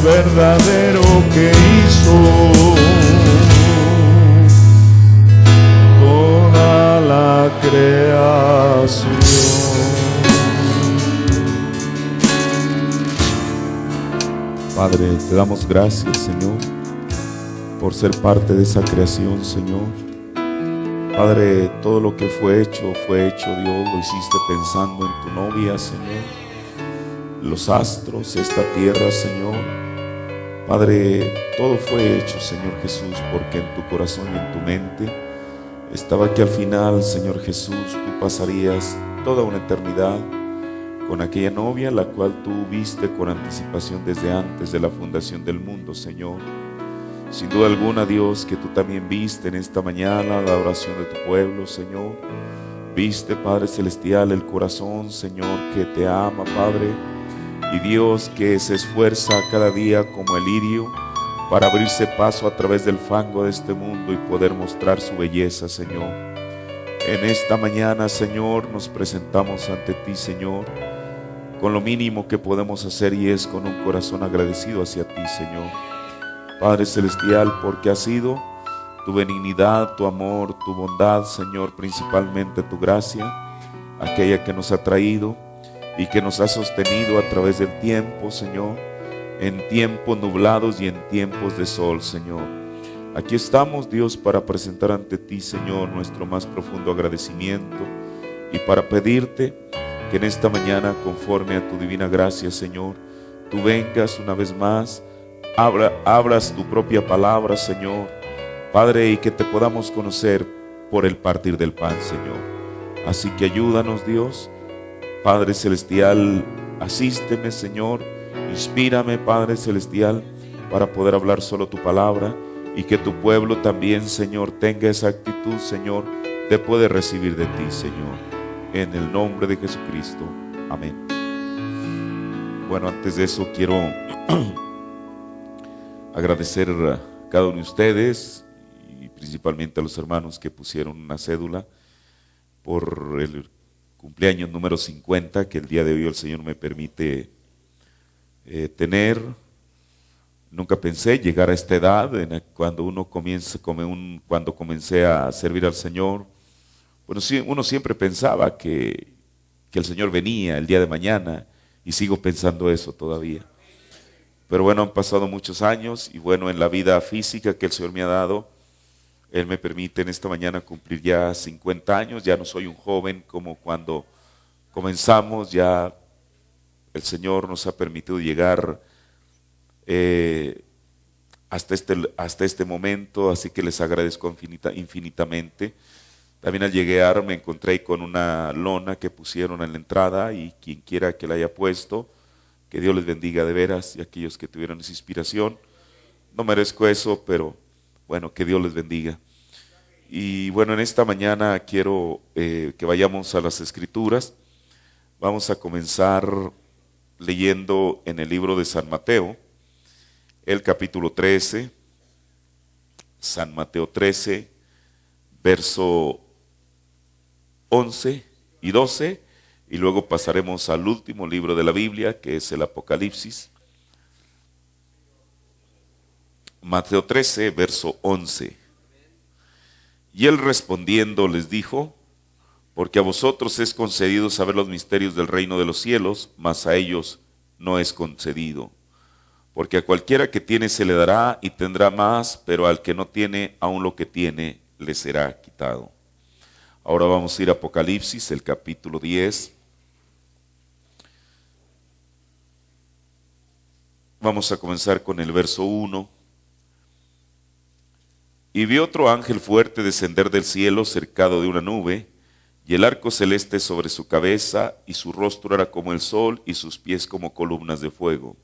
verdadero que hizo toda la creación. Padre, te damos gracias, Señor, por ser parte de esa creación, Señor. Padre, todo lo que fue hecho, Dios, lo hiciste pensando en tu novia, Señor. Los astros, esta tierra, Señor. Padre, todo fue hecho, Señor Jesús, porque en tu corazón y en tu mente estaba que al final, Señor Jesús, tú pasarías toda una eternidad con aquella novia, la cual tú viste con anticipación desde antes de la fundación del mundo, Señor. Sin duda alguna, Dios, que tú también viste en esta mañana la oración de tu pueblo, Señor. Viste, Padre Celestial, el corazón, Señor, que te ama, Padre. Y Dios, que se esfuerza cada día como el lirio para abrirse paso a través del fango de este mundo y poder mostrar su belleza, Señor. En esta mañana, Señor, nos presentamos ante ti, Señor, con lo mínimo que podemos hacer, y es con un corazón agradecido hacia ti, Señor. Padre Celestial, porque ha sido tu benignidad, tu amor, tu bondad, Señor, principalmente tu gracia, aquella que nos ha traído y que nos ha sostenido a través del tiempo, Señor, en tiempos nublados y en tiempos de sol, Señor. Aquí estamos, Dios, para presentar ante ti, Señor, nuestro más profundo agradecimiento y para pedirte que en esta mañana, conforme a tu divina gracia, Señor, tú vengas una vez más, abras tu propia palabra, Señor, Padre, y que te podamos conocer por el partir del pan, Señor. Así que ayúdanos, Dios, Padre Celestial, asísteme, Señor, inspírame, Padre Celestial, para poder hablar solo tu palabra, y que tu pueblo también, Señor, tenga esa actitud, Señor, de poder recibir de ti, Señor, en el nombre de Jesucristo. Amén. Bueno, antes de eso quiero agradecer a cada uno de ustedes y principalmente a los hermanos que pusieron una cédula por el cumpleaños número 50 que el día de hoy el Señor me permite tener. Nunca pensé llegar a esta edad cuando cuando comencé a servir al Señor. Bueno, sí, uno siempre pensaba que el Señor venía el día de mañana, y sigo pensando eso todavía. Pero bueno, han pasado muchos años y bueno, en la vida física que el Señor me ha dado, Él me permite en esta mañana cumplir ya 50 años. Ya no soy un joven como cuando comenzamos, ya el Señor nos ha permitido llegar hasta este momento, así que les agradezco infinitamente. También al llegar me encontré ahí con una lona que pusieron en la entrada, y quien quiera que la haya puesto, que Dios les bendiga de veras, y aquellos que tuvieron esa inspiración. No merezco eso, pero bueno, que Dios les bendiga. Y bueno, en esta mañana quiero que vayamos a las Escrituras. Vamos a comenzar leyendo en el libro de San Mateo, el capítulo 13, San Mateo 13, verso 11 y 12, y luego pasaremos al último libro de la Biblia, que es el Apocalipsis. Mateo 13, verso 11. Y él respondiendo les dijo: porque a vosotros es concedido saber los misterios del reino de los cielos, mas a ellos no es concedido. Porque a cualquiera que tiene se le dará y tendrá más, pero al que no tiene, aun lo que tiene le será quitado. Ahora vamos a ir a Apocalipsis, el capítulo 10. Vamos a comenzar con el verso 1. Y vi otro ángel fuerte descender del cielo cercado de una nube, y el arco celeste sobre su cabeza, y su rostro era como el sol, y sus pies como columnas de fuego.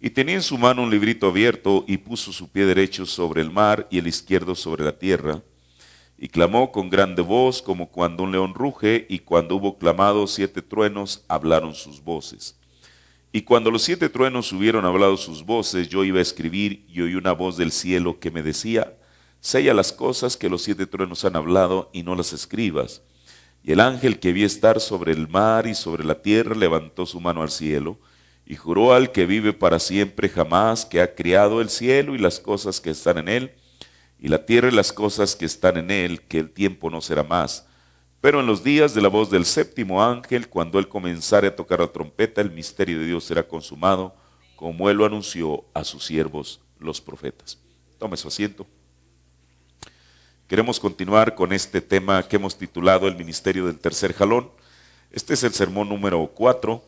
Y tenía en su mano un librito abierto, y puso su pie derecho sobre el mar, y el izquierdo sobre la tierra. Y clamó con grande voz, como cuando un león ruge, y cuando hubo clamado 7 truenos, hablaron sus voces. Y cuando los 7 truenos hubieron hablado sus voces, yo iba a escribir, y oí una voz del cielo que me decía: sella las cosas que los 7 truenos han hablado, y no las escribas. Y el ángel que vi estar sobre el mar y sobre la tierra levantó su mano al cielo, y juró al que vive para siempre jamás, que ha criado el cielo y las cosas que están en él, y la tierra y las cosas que están en él, que el tiempo no será más. Pero en los días de la voz del séptimo ángel, cuando él comenzare a tocar la trompeta, el misterio de Dios será consumado, como él lo anunció a sus siervos los profetas. Tome su asiento. Queremos continuar con este tema que hemos titulado el ministerio del tercer jalón. Este es el sermón número 4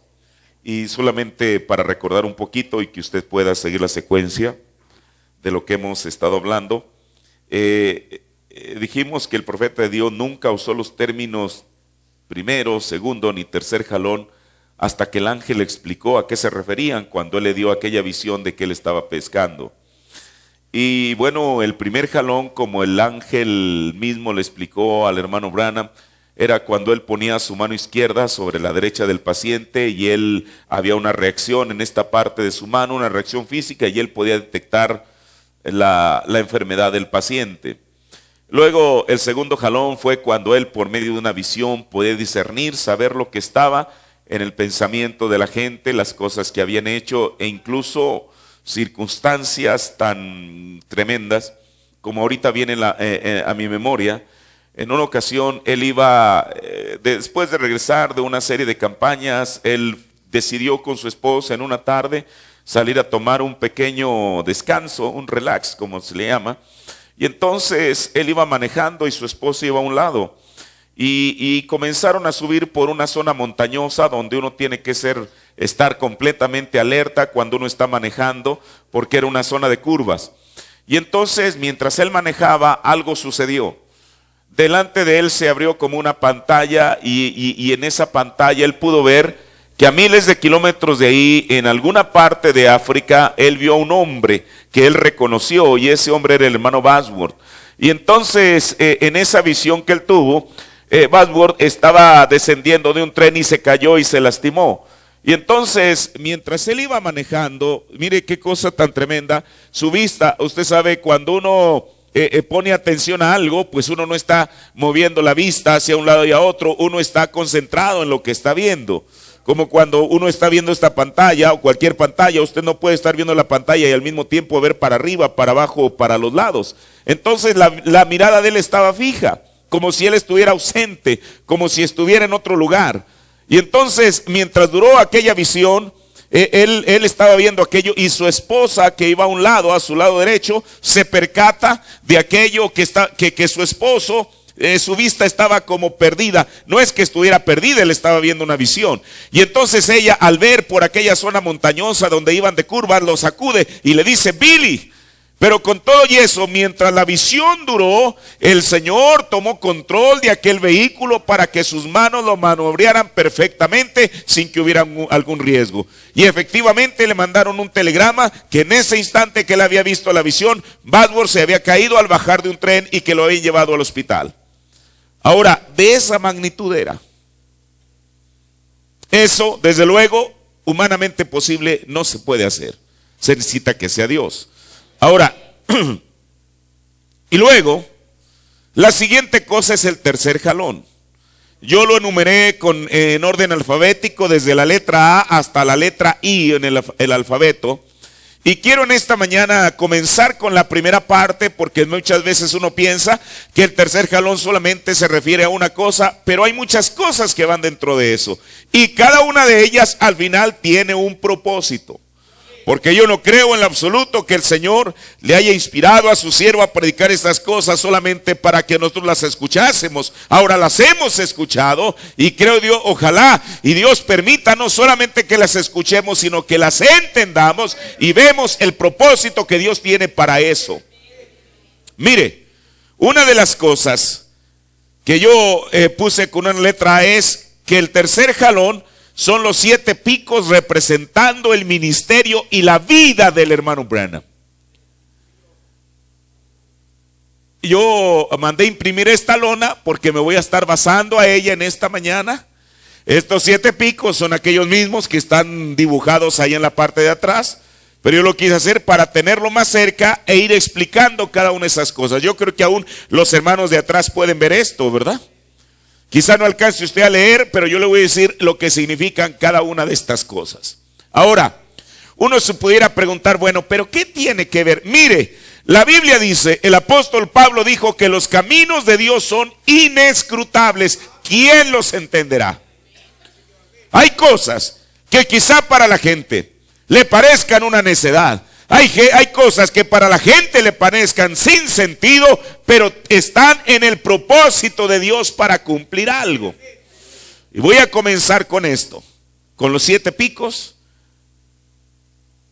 y solamente para recordar un poquito y que usted pueda seguir la secuencia de lo que hemos estado hablando. Dijimos que el profeta de Dios nunca usó los términos primero, segundo ni tercer jalón hasta que el ángel le explicó a qué se referían cuando él le dio aquella visión de que él estaba pescando. Y bueno, el primer jalón, como el ángel mismo le explicó al hermano Branham, era cuando él ponía su mano izquierda sobre la derecha del paciente y él había una reacción en esta parte de su mano, una reacción física, y él podía detectar la enfermedad del paciente. Luego el segundo jalón fue cuando él por medio de una visión podía discernir, saber lo que estaba en el pensamiento de la gente, las cosas que habían hecho e incluso circunstancias tan tremendas como ahorita viene a mi memoria. En una ocasión él iba, después de regresar de una serie de campañas, él decidió con su esposa en una tarde salir a tomar un pequeño descanso, un relax como se le llama, y entonces él iba manejando y su esposa iba a un lado y comenzaron a subir por una zona montañosa donde uno tiene que estar completamente alerta cuando uno está manejando, porque era una zona de curvas. Y entonces mientras él manejaba, algo sucedió. Delante de él se abrió como una pantalla y en esa pantalla él pudo ver que a miles de kilómetros de ahí, en alguna parte de África, él vio a un hombre que él reconoció, y ese hombre era el hermano Bosworth. Y entonces en esa visión que él tuvo, Bosworth estaba descendiendo de un tren y se cayó y se lastimó. Y entonces, mientras él iba manejando, mire qué cosa tan tremenda, su vista, usted sabe, cuando uno pone atención a algo, pues uno no está moviendo la vista hacia un lado y a otro, uno está concentrado en lo que está viendo. Como cuando uno está viendo esta pantalla o cualquier pantalla, usted no puede estar viendo la pantalla y al mismo tiempo ver para arriba, para abajo o para los lados. Entonces la mirada de él estaba fija, como si él estuviera ausente, como si estuviera en otro lugar. Y entonces, mientras duró aquella visión, él estaba viendo aquello, y su esposa, que iba a un lado, a su lado derecho, se percata de aquello que su esposo, su vista estaba como perdida. No es que estuviera perdida, él estaba viendo una visión. Y entonces ella, al ver por aquella zona montañosa donde iban de curvas, lo sacude y le dice: Billy. Pero con todo y eso, mientras la visión duró, el Señor tomó control de aquel vehículo para que sus manos lo maniobrearan perfectamente sin que hubiera algún riesgo. Y efectivamente le mandaron un telegrama que en ese instante que él había visto la visión, Bosworth se había caído al bajar de un tren y que lo habían llevado al hospital. Ahora, de esa magnitud era. Eso, desde luego, humanamente posible no se puede hacer. Se necesita que sea Dios. Ahora, y luego, la siguiente cosa es el tercer jalón. Yo lo enumeré en orden alfabético, desde la letra A hasta la letra I en el alfabeto. Y quiero en esta mañana comenzar con la primera parte, porque muchas veces uno piensa que el tercer jalón solamente se refiere a una cosa, pero hay muchas cosas que van dentro de eso. Y cada una de ellas al final tiene un propósito. Porque yo no creo en lo absoluto que el Señor le haya inspirado a su siervo a predicar estas cosas solamente para que nosotros las escuchásemos. Ahora las hemos escuchado y creo Dios, ojalá y Dios permita no solamente que las escuchemos, sino que las entendamos y vemos el propósito que Dios tiene para eso. Mire, una de las cosas que yo puse con una letra A es que el tercer jalón son los 7 picos representando el ministerio y la vida del hermano Branham. Yo mandé imprimir esta lona porque me voy a estar basando a ella en esta mañana. Estos 7 picos son aquellos mismos que están dibujados ahí en la parte de atrás, pero yo lo quise hacer para tenerlo más cerca e ir explicando cada una de esas cosas. Yo creo que aún los hermanos de atrás pueden ver esto, ¿verdad? Quizá no alcance usted a leer, pero yo le voy a decir lo que significan cada una de estas cosas. Ahora, uno se pudiera preguntar, bueno, pero ¿qué tiene que ver? Mire, la Biblia dice, el apóstol Pablo dijo que los caminos de Dios son inescrutables. ¿Quién los entenderá? Hay cosas que quizá para la gente le parezcan una necedad. Hay cosas que para la gente le parezcan sin sentido, pero están en el propósito de Dios para cumplir algo. Y voy a comenzar con esto, con los 7 picos,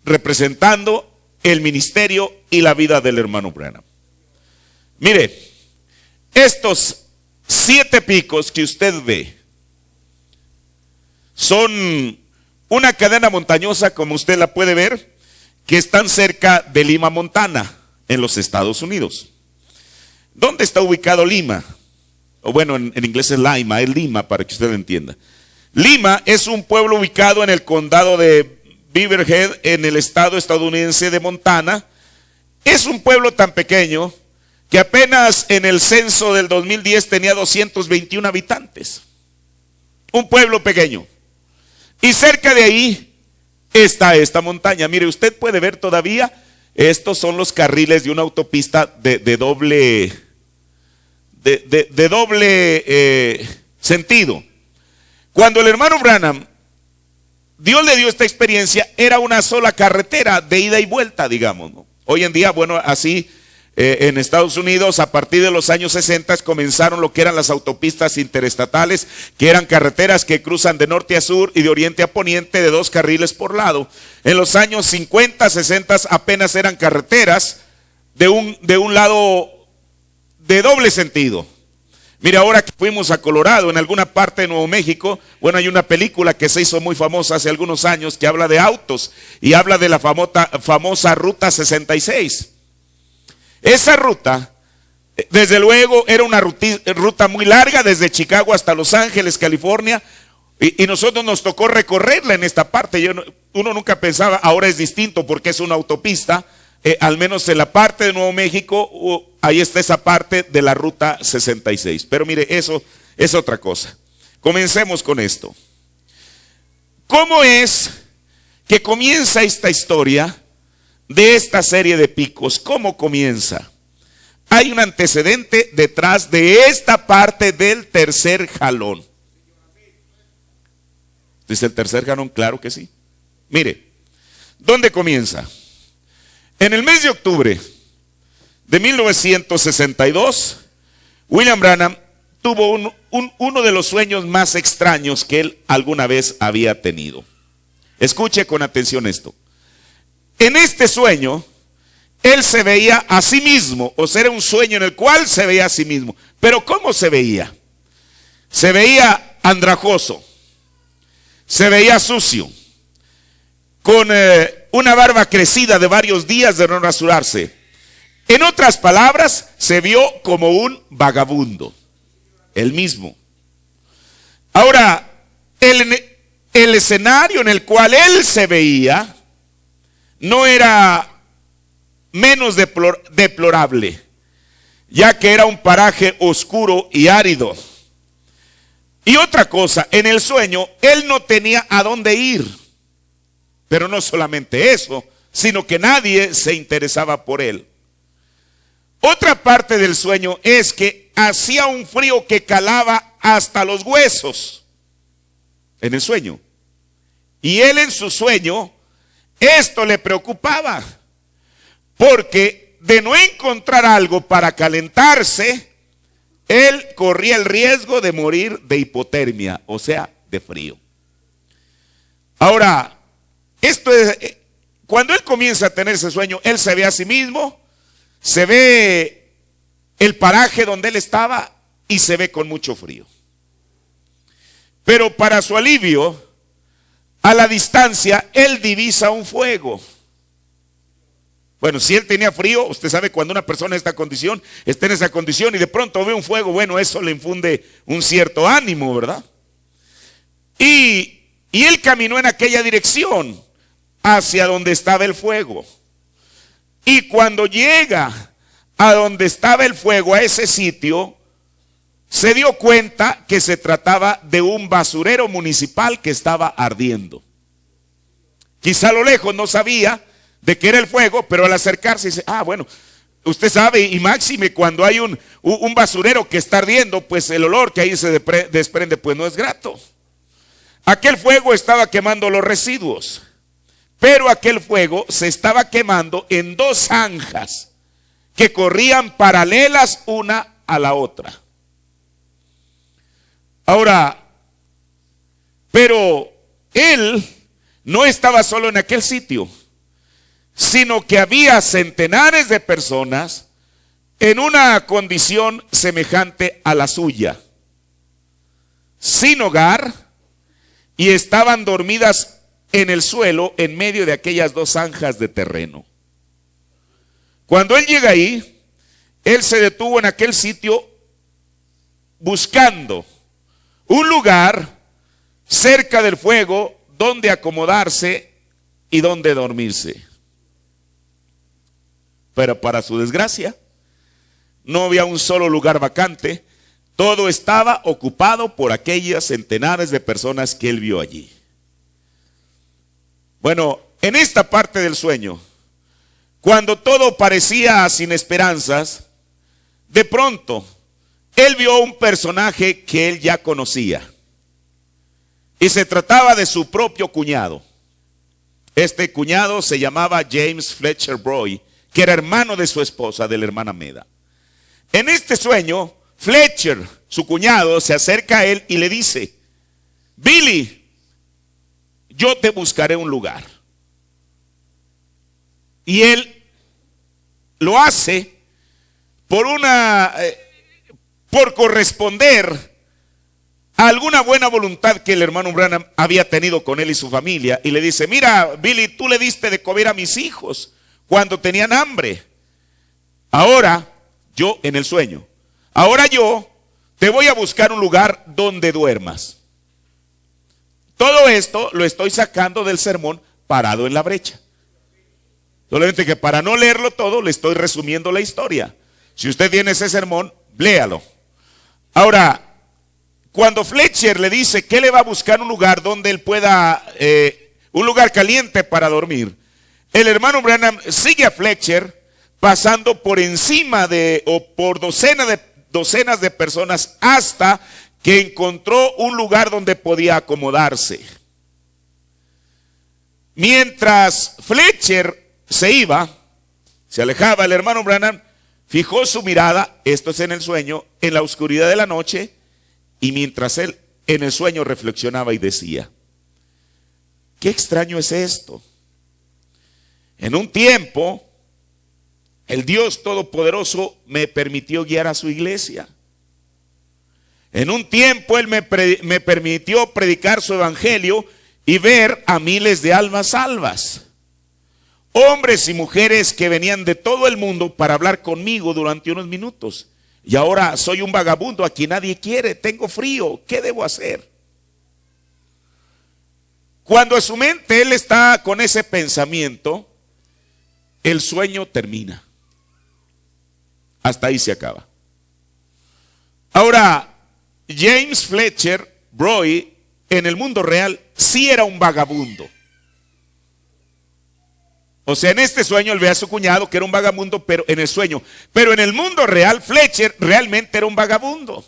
representando el ministerio y la vida del hermano Branham. Mire, estos 7 picos que usted ve son una cadena montañosa, como usted la puede ver, que están cerca de Lima, Montana, en los Estados Unidos. ¿Dónde está ubicado Lima? O bueno, en inglés es Lima, es Lima, para que usted lo entienda. Lima es un pueblo ubicado en el condado de Beaverhead, en el estado estadounidense de Montana. Es un pueblo tan pequeño que apenas en el censo del 2010 tenía 221 habitantes. Un pueblo pequeño. Y cerca de ahí está esta montaña. Mire, usted puede ver todavía, estos son los carriles de una autopista de doble sentido. Cuando el hermano Branham, Dios le dio esta experiencia, era una sola carretera de ida y vuelta, digamos, ¿no? Hoy en día, bueno, así en Estados Unidos, a partir de los años 60 comenzaron lo que eran las autopistas interestatales, que eran carreteras que cruzan de norte a sur y de oriente a poniente de 2 carriles por lado. En los años 50, 60 apenas eran carreteras de un lado de doble sentido. Mira, ahora que fuimos a Colorado, en alguna parte de Nuevo México, bueno, hay una película que se hizo muy famosa hace algunos años que habla de autos y habla de la famosa Ruta 66. Esa ruta, desde luego, era una ruta muy larga desde Chicago hasta Los Ángeles, California, y nosotros nos tocó recorrerla en esta parte. Uno nunca pensaba, ahora es distinto porque es una autopista, al menos en la parte de Nuevo México, ahí está esa parte de la Ruta 66. Pero mire, eso es otra cosa. Comencemos con esto. ¿Cómo es que comienza esta historia de esta serie de picos? ¿Cómo comienza? Hay un antecedente detrás de esta parte del tercer jalón. ¿Dice el tercer jalón? Claro que sí. Mire, ¿dónde comienza? En el mes de octubre de 1962, William Branham tuvo uno de los sueños más extraños que él alguna vez había tenido. Escuche con atención esto. En este sueño, él se veía a sí mismo, o sea, era un sueño en el cual se veía a sí mismo. Pero ¿cómo se veía? Se veía andrajoso, se veía sucio, con una barba crecida de varios días de no rasurarse. En otras palabras, se vio como un vagabundo, él mismo. Ahora, el escenario en el cual él se veía no era menos deplorable, ya que era un paraje oscuro y árido. Y otra cosa, en el sueño él no tenía a dónde ir. Pero no solamente eso, sino que nadie se interesaba por él. Otra parte del sueño es que hacía un frío que calaba hasta los huesos en el sueño. Y él en su sueño, esto le preocupaba, porque de no encontrar algo para calentarse, él corría el riesgo de morir de hipotermia, o sea, de frío. Ahora, esto es, cuando él comienza a tener ese sueño, él se ve a sí mismo, se ve el paraje donde él estaba y se ve con mucho frío. Pero para su alivio, a la distancia, él divisa un fuego. Bueno, si él tenía frío, usted sabe cuando una persona en esta condición, está en esa condición y de pronto ve un fuego, bueno, eso le infunde un cierto ánimo, ¿verdad? Y él caminó en aquella dirección, hacia donde estaba el fuego. Y cuando llega a donde estaba el fuego, a ese sitio, se dio cuenta que se trataba de un basurero municipal que estaba ardiendo. Quizá a lo lejos no sabía de qué era el fuego, pero al acercarse dice, bueno, usted sabe, y máxime cuando hay un basurero que está ardiendo, pues el olor que ahí se desprende pues no es grato. Aquel fuego estaba quemando los residuos, pero aquel fuego se estaba quemando en dos zanjas que corrían paralelas una a la otra. Ahora, pero él no estaba solo en aquel sitio, sino que había centenares de personas en una condición semejante a la suya, sin hogar, y estaban dormidas en el suelo en medio de aquellas dos zanjas de terreno. Cuando él llega ahí, él se detuvo en aquel sitio buscando un lugar cerca del fuego donde acomodarse y donde dormirse. Pero para su desgracia, no había un solo lugar vacante. Todo estaba ocupado por aquellas centenares de personas que él vio allí. Bueno, en esta parte del sueño, cuando todo parecía sin esperanzas, de pronto, él vio un personaje que él ya conocía. Y se trataba de su propio cuñado. Este cuñado se llamaba James Fletcher Broy, que era hermano de su esposa, de la hermana Meda. En este sueño, Fletcher, su cuñado, se acerca a él y le dice, Billy, yo te buscaré un lugar. Y él lo hace por corresponder a alguna buena voluntad que el hermano Branham había tenido con él y su familia. Y le dice, mira, Billy, tú le diste de comer a mis hijos cuando tenían hambre. Ahora, yo en el sueño, ahora yo te voy a buscar un lugar donde duermas. Todo esto lo estoy sacando del sermón Parado en la Brecha. Solamente que para no leerlo todo, le estoy resumiendo la historia. Si usted tiene ese sermón, léalo. Ahora, cuando Fletcher le dice que le va a buscar un lugar donde él pueda, un lugar caliente para dormir, el hermano Branham sigue a Fletcher pasando por encima o por docenas de personas hasta que encontró un lugar donde podía acomodarse. Mientras Fletcher se iba, se alejaba, el hermano Branham fijó su mirada, esto es en el sueño, en la oscuridad de la noche, y mientras él en el sueño reflexionaba y decía, qué extraño es esto. En un tiempo, el Dios Todopoderoso me permitió guiar a su iglesia. En un tiempo Él me permitió predicar su evangelio y ver a miles de almas salvas. Hombres y mujeres que venían de todo el mundo para hablar conmigo durante unos minutos. Y ahora soy un vagabundo a quien nadie quiere, tengo frío, ¿qué debo hacer? Cuando en su mente él está con ese pensamiento, el sueño termina. Hasta ahí se acaba. Ahora, James Fletcher Broy en el mundo real sí era un vagabundo. O sea, en este sueño él ve a su cuñado que era un vagabundo, pero en el sueño. Pero en el mundo real, Fletcher realmente era un vagabundo.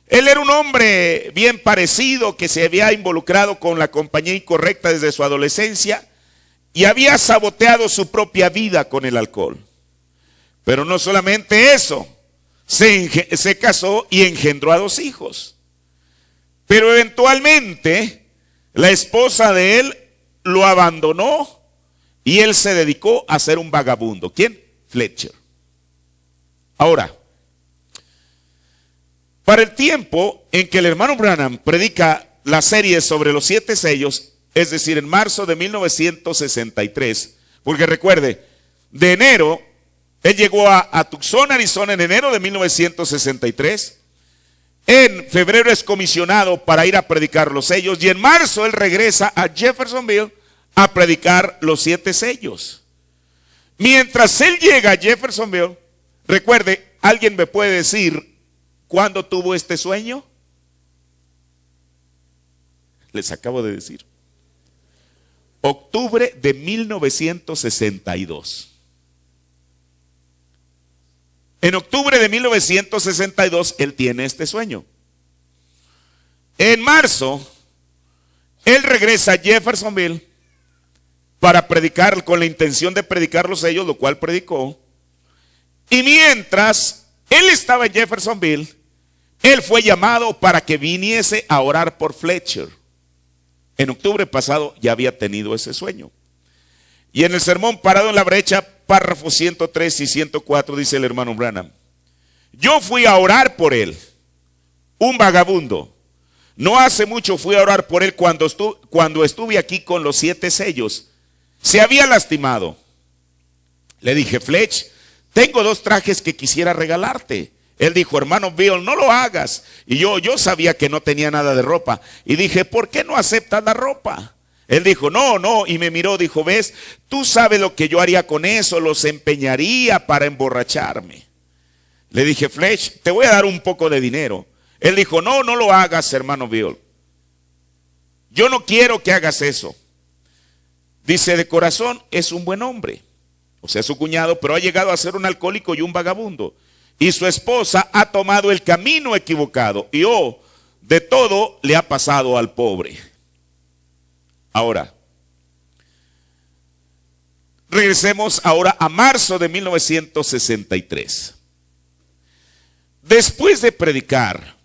Él era un hombre bien parecido que se había involucrado con la compañía incorrecta desde su adolescencia y había saboteado su propia vida con el alcohol. Pero no solamente eso, se casó y engendró a 2 hijos. Pero eventualmente la esposa de él lo abandonó y él se dedicó a ser un vagabundo. ¿Quién? Fletcher. Ahora, para el tiempo en que el hermano Branham predica la serie sobre los 7 sellos, es decir, en marzo de 1963, porque recuerde, de enero, él llegó a Tucson, Arizona en enero de 1963, en febrero es comisionado para ir a predicar los sellos y en marzo él regresa a Jeffersonville a predicar los 7 sellos. Mientras él llega a Jeffersonville, recuerde, ¿alguien me puede decir cuándo tuvo este sueño? Les acabo de decir. octubre de 1962. En octubre de 1962 él tiene este sueño. En marzo, él regresa a Jeffersonville para predicar, con la intención de predicar los sellos, lo cual predicó. Y mientras él estaba en Jeffersonville, él fue llamado para que viniese a orar por Fletcher. En octubre pasado ya había tenido ese sueño. Y en el sermón Parado en la Brecha, párrafos 103 y 104, dice el hermano Branham: yo fui a orar por él, un vagabundo. No hace mucho fui a orar por él cuando estuve aquí con los 7 sellos. Se había lastimado. Le dije: Fletch, tengo 2 trajes que quisiera regalarte. Él dijo: hermano Bill, no lo hagas. Y yo sabía que no tenía nada de ropa. Y dije: ¿por qué no aceptas la ropa? Él dijo: no. Y me miró, dijo: ves, tú sabes lo que yo haría con eso. Los empeñaría para emborracharme. Le dije: Fletch, te voy a dar un poco de dinero. Él dijo: no lo hagas, hermano Bill. Yo no quiero que hagas eso. Dice: de corazón es un buen hombre, o sea, su cuñado, pero ha llegado a ser un alcohólico y un vagabundo. Y su esposa ha tomado el camino equivocado. Y de todo le ha pasado al pobre. Ahora, regresemos ahora a marzo de 1963. Después de predicar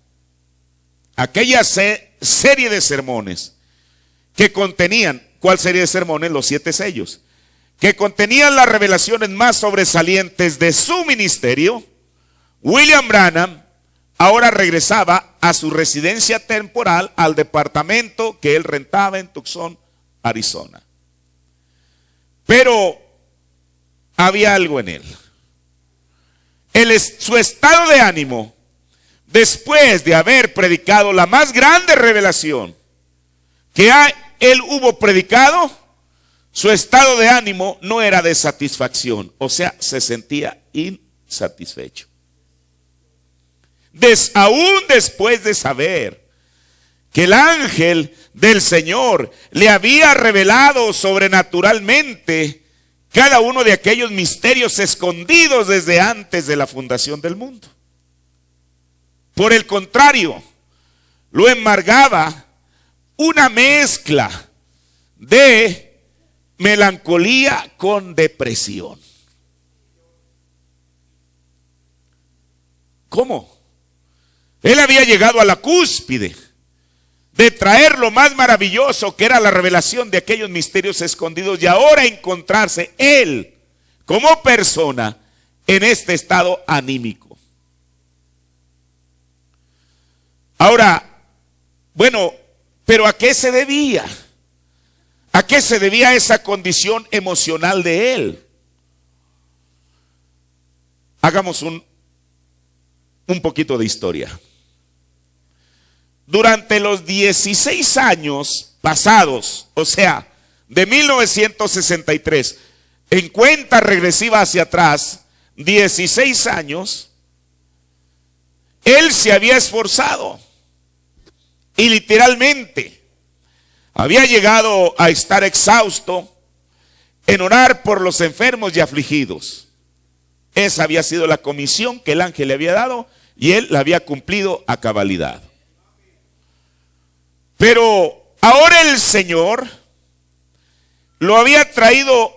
aquella serie de sermones que contenían, ¿cuál serie de sermones? Los 7 sellos, que contenían las revelaciones más sobresalientes de su ministerio, William Branham ahora regresaba a su residencia temporal, al departamento que él rentaba en Tucson, Arizona. Pero había algo en él. Su estado de ánimo, después de haber predicado la más grande revelación que él hubo predicado, su estado de ánimo no era de satisfacción, o sea, se sentía insatisfecho. Aún después de saber que el ángel del Señor le había revelado sobrenaturalmente cada uno de aquellos misterios escondidos desde antes de la fundación del mundo. Por el contrario, lo embargaba una mezcla de melancolía con depresión. ¿Cómo? Él había llegado a la cúspide de traer lo más maravilloso, que era la revelación de aquellos misterios escondidos, y ahora encontrarse él como persona en este estado anímico. Ahora, bueno, pero ¿a qué se debía? ¿A qué se debía esa condición emocional de él? Hagamos un poquito de historia. Durante los 16 años pasados, o sea, de 1963, en cuenta regresiva hacia atrás, 16 años, él se había esforzado y literalmente había llegado a estar exhausto en orar por los enfermos y afligidos. Esa había sido la comisión que el ángel le había dado y él la había cumplido a cabalidad. Pero ahora el Señor lo había traído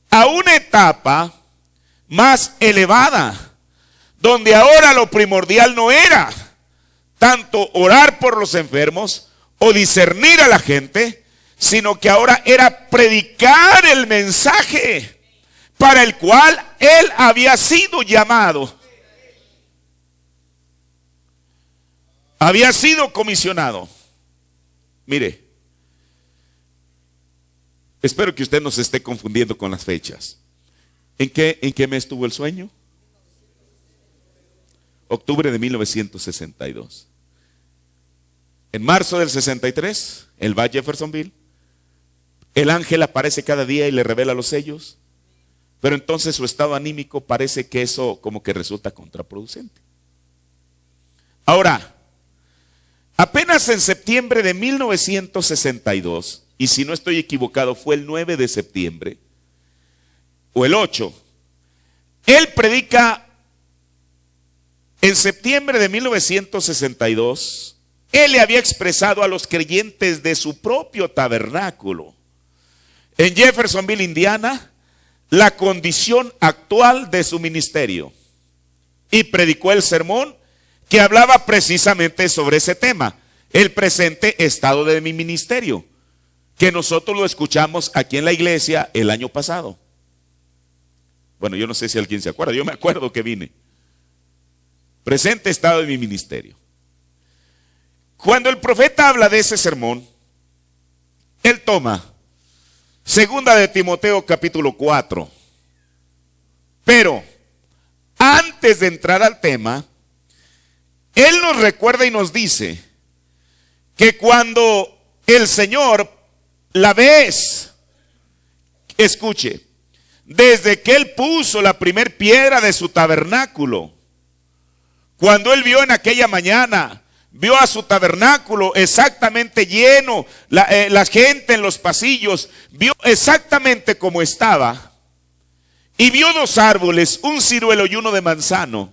a una etapa más elevada, donde ahora lo primordial no era tanto orar por los enfermos o discernir a la gente, sino que ahora era predicar el mensaje para el cual él había sido llamado. Había sido comisionado. Mire, espero que usted no se esté confundiendo con las fechas. ¿En qué mes tuvo el sueño? Octubre de 1962. En marzo del 63, él va a Jeffersonville. El ángel aparece cada día y le revela los sellos. Pero entonces su estado anímico parece que eso como que resulta contraproducente. Ahora, apenas en septiembre de 1962, y si no estoy equivocado fue el 9 de septiembre, o el 8, él predica en septiembre de 1962, él le había expresado a los creyentes de su propio tabernáculo en Jeffersonville, Indiana, la condición actual de su ministerio. Y predicó el sermón que hablaba precisamente sobre ese tema, el presente estado de mi ministerio, que nosotros lo escuchamos aquí en la iglesia el año pasado. Bueno, yo no sé si alguien se acuerda, yo me acuerdo que vine. Presente estado de mi ministerio. Cuando el profeta habla de ese sermón, él toma Segunda de Timoteo capítulo 4. Pero antes de entrar al tema, él nos recuerda y nos dice que cuando el Señor, la vez, escuche, desde que él puso la primer piedra de su tabernáculo, cuando él vio en aquella mañana, vio a su tabernáculo exactamente lleno, la gente en los pasillos, vio exactamente como estaba, y vio dos árboles, un ciruelo y uno de manzano,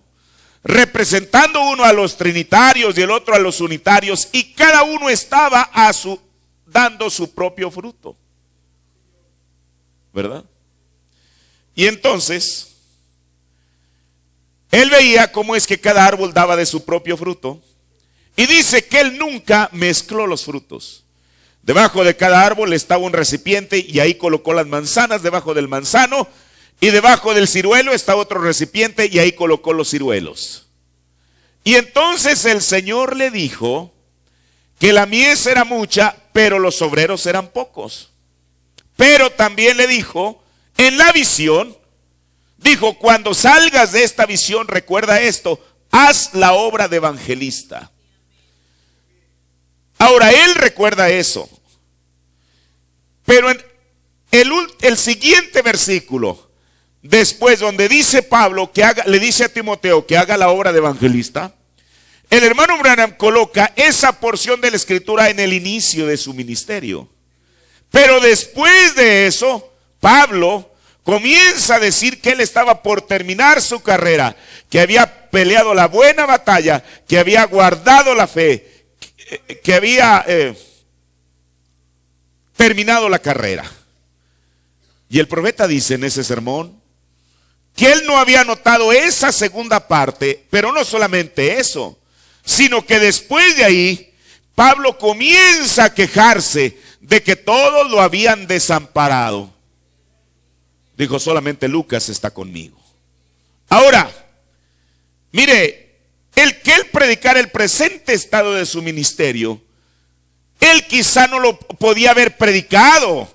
representando uno a los trinitarios y el otro a los unitarios, y cada uno estaba dando su propio fruto, ¿verdad? Y entonces él veía cómo es que cada árbol daba de su propio fruto, y dice que él nunca mezcló los frutos. Debajo de cada árbol estaba un recipiente y ahí colocó las manzanas debajo del manzano, y debajo del ciruelo está otro recipiente y ahí colocó los ciruelos. Y entonces el Señor le dijo que la mies era mucha, pero los obreros eran pocos. Pero también le dijo, en la visión, dijo, cuando salgas de esta visión, recuerda esto, haz la obra de evangelista. Ahora, él recuerda eso. Pero en el siguiente versículo, después donde dice Pablo que le dice a Timoteo que haga la obra de evangelista, el hermano Branham coloca esa porción de la escritura en el inicio de su ministerio. Pero después de eso, Pablo comienza a decir que él estaba por terminar su carrera, que había peleado la buena batalla, que había guardado la fe, que había terminado la carrera. Y el profeta dice en ese sermón que él no había notado esa segunda parte, pero no solamente eso, sino que después de ahí Pablo comienza a quejarse de que todos lo habían desamparado. Dijo, solamente Lucas está conmigo. Ahora, mire, el que él predicara el presente estado de su ministerio, él quizá no lo podía haber predicado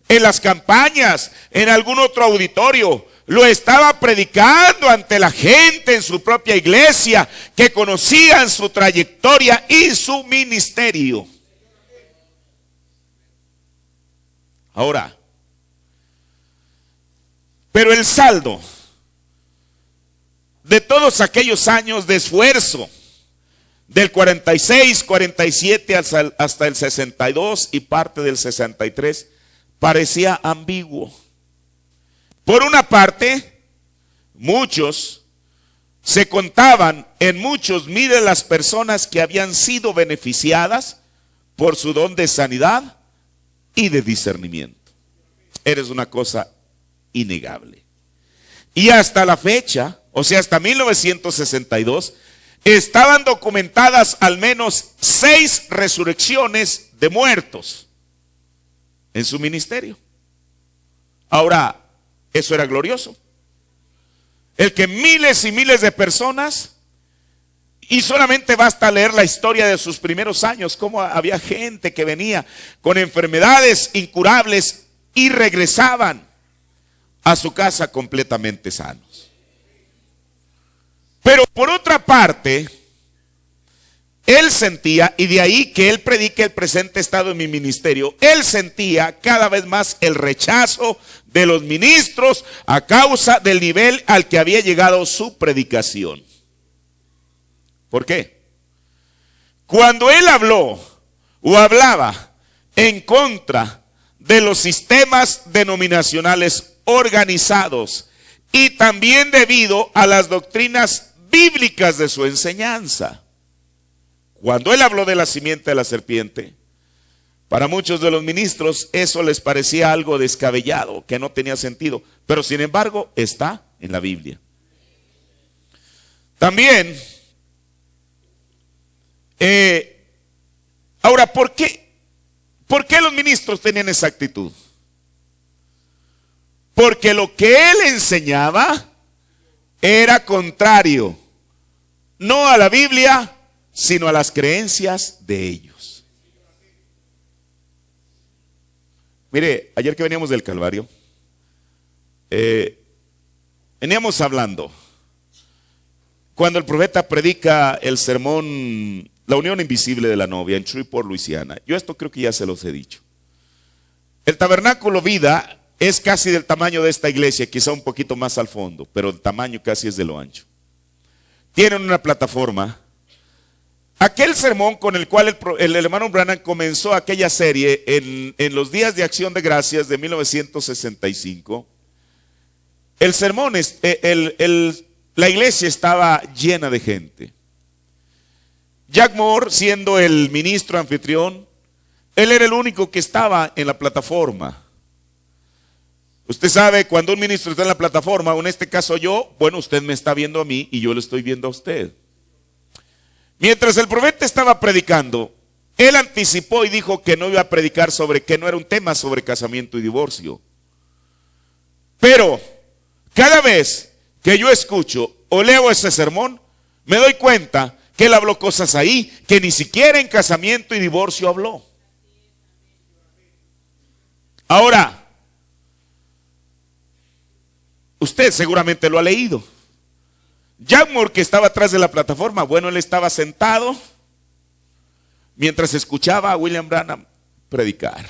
en las campañas, en algún otro auditorio. Lo estaba predicando ante la gente en su propia iglesia, que conocían su trayectoria y su ministerio. Ahora, pero el saldo de todos aquellos años de esfuerzo, del 46, 47 hasta el 62 y parte del 63, parecía ambiguo. Por una parte, muchos se contaban en muchos miles las personas que habían sido beneficiadas por su don de sanidad y de discernimiento. Eres una cosa innegable. Y hasta la fecha, o sea, hasta 1962, estaban documentadas al menos 6 resurrecciones de muertos en su ministerio. Ahora, eso era glorioso. El que miles y miles de personas, y solamente basta leer la historia de sus primeros años, cómo había gente que venía con enfermedades incurables y regresaban a su casa completamente sanos. Pero por otra parte, él sentía, y de ahí que él predique el presente estado de mi ministerio, él sentía cada vez más el rechazo de los ministros a causa del nivel al que había llegado su predicación. ¿Por qué? Cuando él habló o hablaba en contra de los sistemas denominacionales organizados y también debido a las doctrinas bíblicas de su enseñanza. Cuando él habló de la simiente de la serpiente, para muchos de los ministros eso les parecía algo descabellado, que no tenía sentido, pero sin embargo está en la Biblia. También, ahora, ¿por qué los ministros tenían esa actitud? Porque lo que él enseñaba era contrario, no a la Biblia, sino a las creencias de ellos. Mire, ayer que veníamos del Calvario, veníamos hablando, cuando el profeta predica el sermón, la unión invisible de la novia en Shreveport, Luisiana. Yo esto creo que ya se los he dicho. El tabernáculo vida es casi del tamaño de esta iglesia, quizá un poquito más al fondo, pero el tamaño casi es de lo ancho. Tienen una plataforma. Aquel sermón con el cual el hermano Branham comenzó aquella serie en los días de Acción de Gracias de 1965, el sermón, la iglesia estaba llena de gente. Jack Moore, siendo el ministro anfitrión, él era el único que estaba en la plataforma. Usted sabe, cuando un ministro está en la plataforma, o en este caso yo, bueno, usted me está viendo a mí y yo le estoy viendo a usted. Mientras el profeta estaba predicando, él anticipó y dijo que no iba a predicar que no era un tema sobre casamiento y divorcio. Pero cada vez que yo escucho o leo ese sermón, me doy cuenta que él habló cosas ahí que ni siquiera en casamiento y divorcio habló. Ahora, usted seguramente lo ha leído. Jack Moore, que estaba atrás de la plataforma, bueno, él estaba sentado mientras escuchaba a William Branham predicar.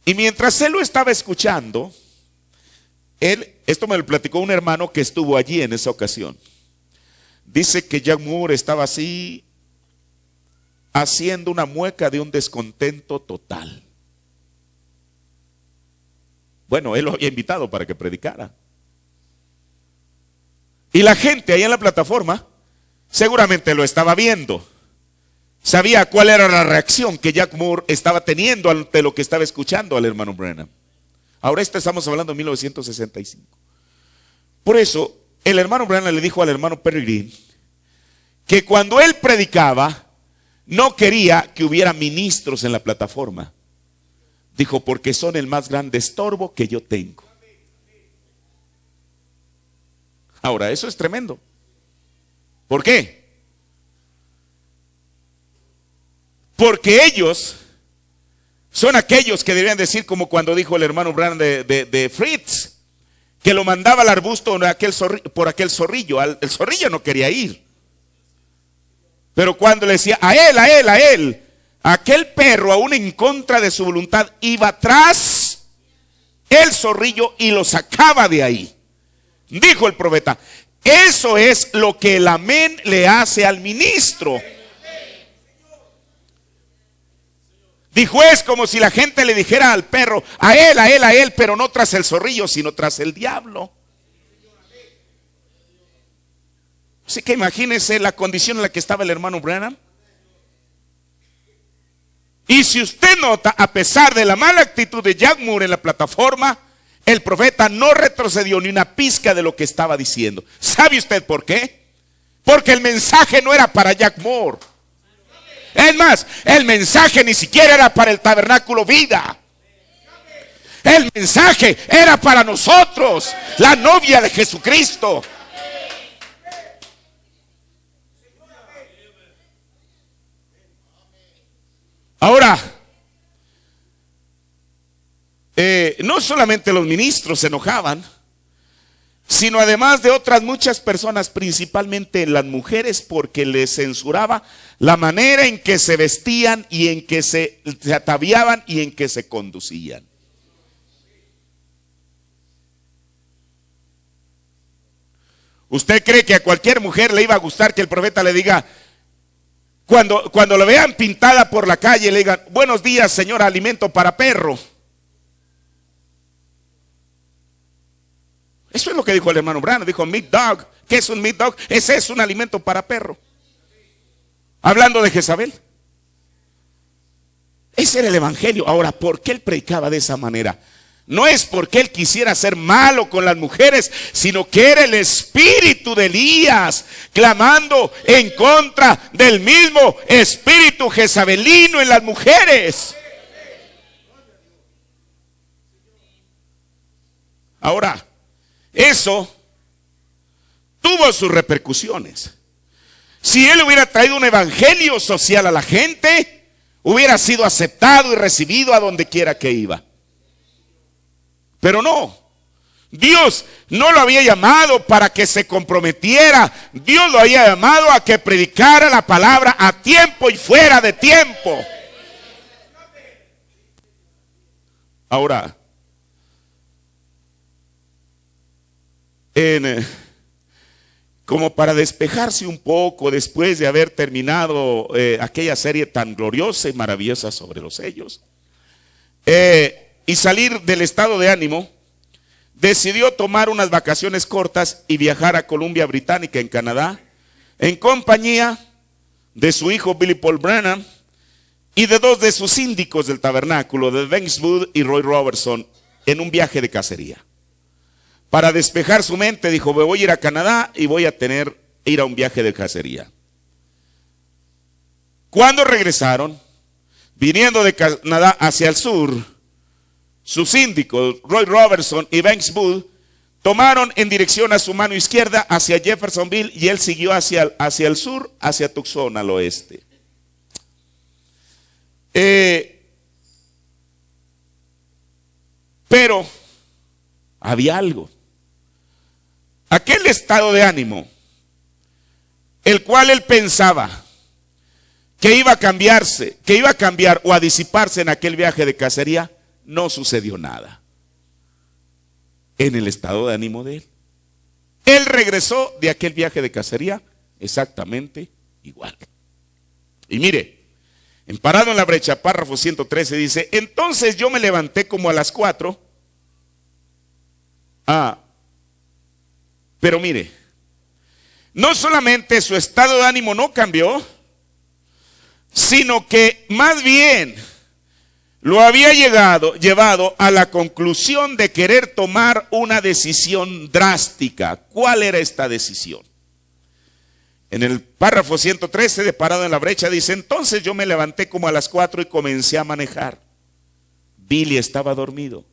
Y mientras él lo estaba escuchando, esto me lo platicó un hermano que estuvo allí en esa ocasión. Dice que Jack Moore estaba así, haciendo una mueca de un descontento total. Bueno, él lo había invitado para que predicara. Y la gente ahí en la plataforma seguramente lo estaba viendo. Sabía cuál era la reacción que Jack Moore estaba teniendo ante lo que estaba escuchando al hermano Branham. Ahora estamos hablando de 1965. Por eso, el hermano Branham le dijo al hermano Peregrine que cuando él predicaba, no quería que hubiera ministros en la plataforma. Dijo, porque son el más grande estorbo que yo tengo. Ahora, eso es tremendo. ¿Por qué? Porque ellos son aquellos que deberían decir, como cuando dijo el hermano Branham de Fritz, que lo mandaba al arbusto por aquel zorrillo. El zorrillo no quería ir. Pero cuando le decía a él, aquel perro, aún en contra de su voluntad, iba tras el zorrillo y lo sacaba de ahí. Dijo el profeta, eso es lo que el amén le hace al ministro. Dijo, es como si la gente le dijera al perro, a él, pero no tras el zorrillo, sino tras el diablo. Así que imagínense la condición en la que estaba el hermano Branham. Y si usted nota, a pesar de la mala actitud de Jack Moore en la plataforma, el profeta no retrocedió ni una pizca de lo que estaba diciendo. ¿Sabe usted por qué? Porque el mensaje no era para Jack Moore. Es más, el mensaje ni siquiera era para el tabernáculo vida. El mensaje era para nosotros, la novia de Jesucristo. Ahora, no solamente los ministros se enojaban, sino además de otras muchas personas, principalmente las mujeres, porque les censuraba la manera en que se vestían y en que se ataviaban y en que se conducían. ¿Usted cree que a cualquier mujer le iba a gustar que el profeta le diga, Cuando lo vean pintada por la calle, le digan, buenos días, señora, alimento para perro. Eso es lo que dijo el hermano Branham. Dijo meat dog. ¿Qué es un meat dog? Ese es un alimento para perro. Hablando de Jezabel. Ese era el evangelio. Ahora, ¿por qué él predicaba de esa manera? No es porque él quisiera ser malo con las mujeres, sino que era el espíritu de Elías clamando en contra del mismo espíritu jezabelino en las mujeres. Ahora, eso tuvo sus repercusiones. Si él hubiera traído un evangelio social a la gente, hubiera sido aceptado y recibido a donde quiera que iba. Pero no, Dios no lo había llamado para que se comprometiera. Dios lo había llamado a que predicara la palabra a tiempo y fuera de tiempo. Ahora, como para despejarse un poco después de haber terminado aquella serie tan gloriosa y maravillosa sobre los sellos, y salir del estado de ánimo, decidió tomar unas vacaciones cortas y viajar a Columbia Británica en Canadá, en compañía de su hijo Billy Paul Branham y de dos de sus síndicos del tabernáculo, de Banks Wood y Roy Robertson, en un viaje de cacería. Para despejar su mente, dijo, me voy a ir a Canadá y voy a ir a un viaje de cacería. Cuando regresaron, viniendo de Canadá hacia el sur, sus síndicos, Roy Robertson y Banks Wood, tomaron en dirección a su mano izquierda hacia Jeffersonville y él siguió hacia el sur, hacia Tucson, al oeste. Pero había algo. Aquel estado de ánimo, el cual él pensaba que iba a cambiarse, que iba a cambiar o a disiparse en aquel viaje de cacería, no sucedió nada en el estado de ánimo de él. Él regresó de aquel viaje de cacería exactamente igual. Y mire, parado en la brecha, párrafo 113 dice, entonces yo me levanté como a las 4. Pero mire, no solamente su estado de ánimo no cambió, sino que más bien lo había llevado a la conclusión de querer tomar una decisión drástica. ¿Cuál era esta decisión? En el párrafo 113 de parado en la brecha dice, entonces yo me levanté como a las 4 y comencé a manejar. Billy estaba dormido.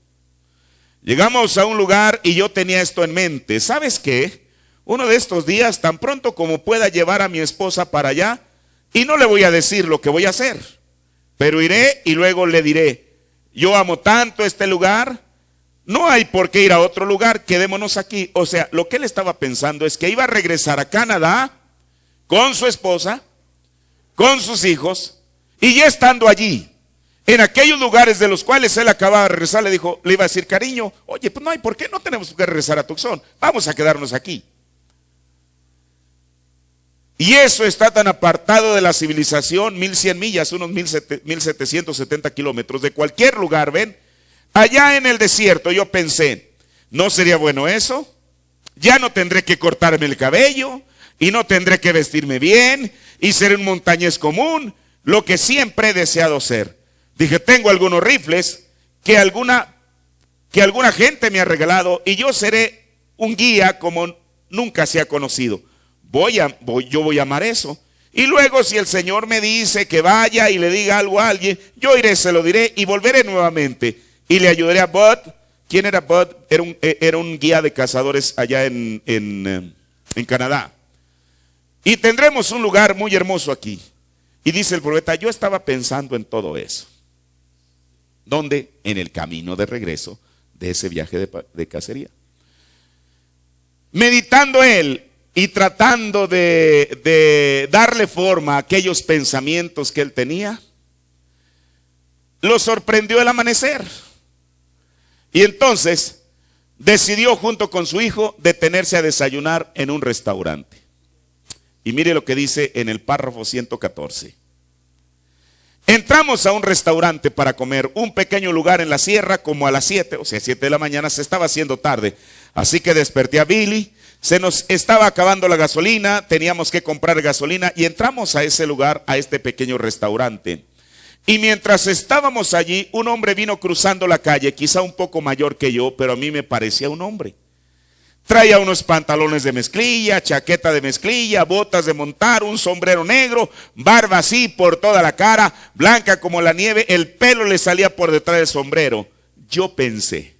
Llegamos a un lugar y yo tenía esto en mente. ¿Sabes qué? Uno de estos días, tan pronto como pueda llevar a mi esposa para allá, y no le voy a decir lo que voy a hacer, pero iré y luego le diré, yo amo tanto este lugar, no hay por qué ir a otro lugar, quedémonos aquí. O sea, lo que él estaba pensando es que iba a regresar a Canadá con su esposa, con sus hijos, y ya estando allí, en aquellos lugares de los cuales él acababa de regresar, le iba a decir, cariño, oye, pues no hay por qué, no tenemos que regresar a Tucson, vamos a quedarnos aquí. Y eso está tan apartado de la civilización, 1100 millas, unos 1770 kilómetros de cualquier lugar, ¿ven? Allá en el desierto yo pensé, ¿no sería bueno eso? Ya no tendré que cortarme el cabello y no tendré que vestirme bien y ser un montañés común, lo que siempre he deseado ser. Dije, tengo algunos rifles que alguna gente me ha regalado y yo seré un guía como nunca se ha conocido. Yo voy a amar eso. Y luego si el Señor me dice que vaya y le diga algo a alguien, yo iré, se lo diré y volveré nuevamente. Y le ayudaré a Bud. ¿Quién era Bud? Era un guía de cazadores allá en Canadá. Y tendremos un lugar muy hermoso aquí. Y dice el profeta, yo estaba pensando en todo eso. ¿Dónde? En el camino de regreso de ese viaje de cacería. Meditando él y tratando de darle forma a aquellos pensamientos que él tenía, lo sorprendió el amanecer. Y entonces decidió junto con su hijo detenerse a desayunar en un restaurante. Y mire lo que dice en el párrafo 114. Entramos a un restaurante para comer, un pequeño lugar en la sierra, como a las 7, o sea, 7 de la mañana, se estaba haciendo tarde. Así que desperté a Billy, se nos estaba acabando la gasolina, teníamos que comprar gasolina y entramos a ese lugar, a este pequeño restaurante. Y mientras estábamos allí, un hombre vino cruzando la calle, quizá un poco mayor que yo, pero a mí me parecía un hombre. Traía unos pantalones de mezclilla, chaqueta de mezclilla, botas de montar, un sombrero negro, barba así por toda la cara, blanca como la nieve, el pelo le salía por detrás del sombrero. Yo pensé,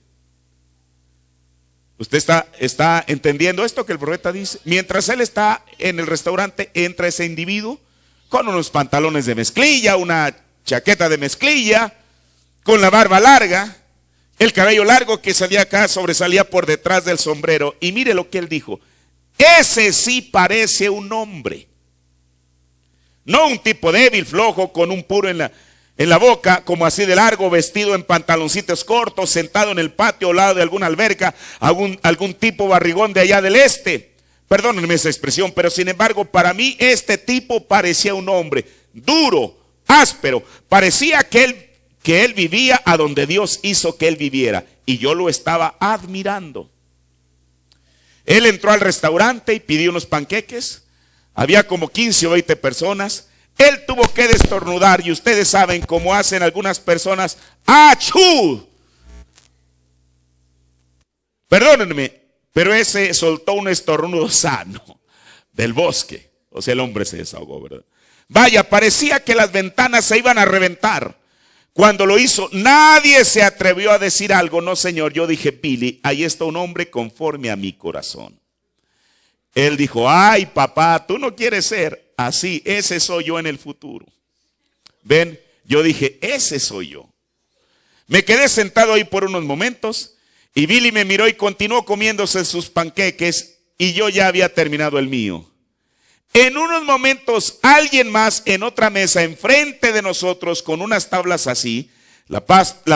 ¿usted está entendiendo esto que el profeta dice? Mientras él está en el restaurante, entra ese individuo con unos pantalones de mezclilla, una chaqueta de mezclilla, con la barba larga, el cabello largo que salía acá, sobresalía por detrás del sombrero. Y mire lo que él dijo: ese sí parece un hombre. No un tipo débil, flojo, con un puro en la boca, como así de largo, vestido en pantaloncitos cortos, sentado en el patio al lado de alguna alberca, algún tipo barrigón de allá del este. Perdónenme esa expresión, pero sin embargo, para mí este tipo parecía un hombre duro, áspero. Parecía que él vivía a donde Dios hizo que él viviera, y yo lo estaba admirando. Él entró al restaurante y pidió unos panqueques. Había como 15 o 20 personas. Él tuvo que destornudar, y ustedes saben cómo hacen algunas personas. ¡Achú! Perdónenme, pero ese soltó un estornudo sano del bosque. O sea, el hombre se desahogó, ¿verdad? Vaya, parecía que las ventanas se iban a reventar. Cuando lo hizo, nadie se atrevió a decir algo. No, señor, yo dije: Billy, ahí está un hombre conforme a mi corazón. Él dijo: ay, papá, tú no quieres ser así. Ese soy yo en el futuro. Ven, yo dije: ese soy yo. Me quedé sentado ahí por unos momentos, y Billy me miró y continuó comiéndose sus panqueques, y yo ya había terminado el mío. En unos momentos, alguien más en otra mesa enfrente de nosotros, con unas tablas así, la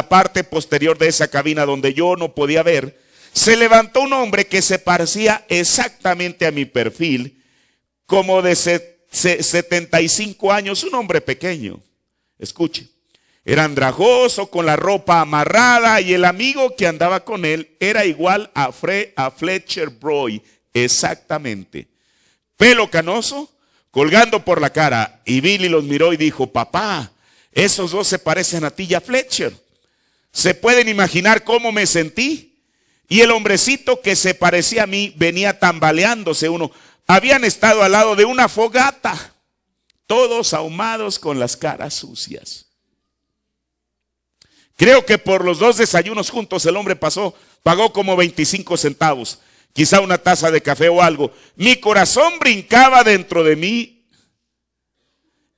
parte posterior de esa cabina donde yo no podía ver, se levantó un hombre que se parecía exactamente a mi perfil, como de 75 años, un hombre pequeño. Escuche, era andrajoso, con la ropa amarrada, y el amigo que andaba con él era igual a Fletcher Broy, exactamente. Pelo canoso, colgando por la cara. Y Billy los miró y dijo: papá, esos dos se parecen a ti y a Fletcher. ¿Se pueden imaginar cómo me sentí? Y el hombrecito que se parecía a mí venía tambaleándose. Habían estado al lado de una fogata, todos ahumados con las caras sucias. Creo que por los 2 desayunos juntos el hombre pagó como 25 centavos. Quizá una taza de café o algo. Mi corazón brincaba dentro de mí.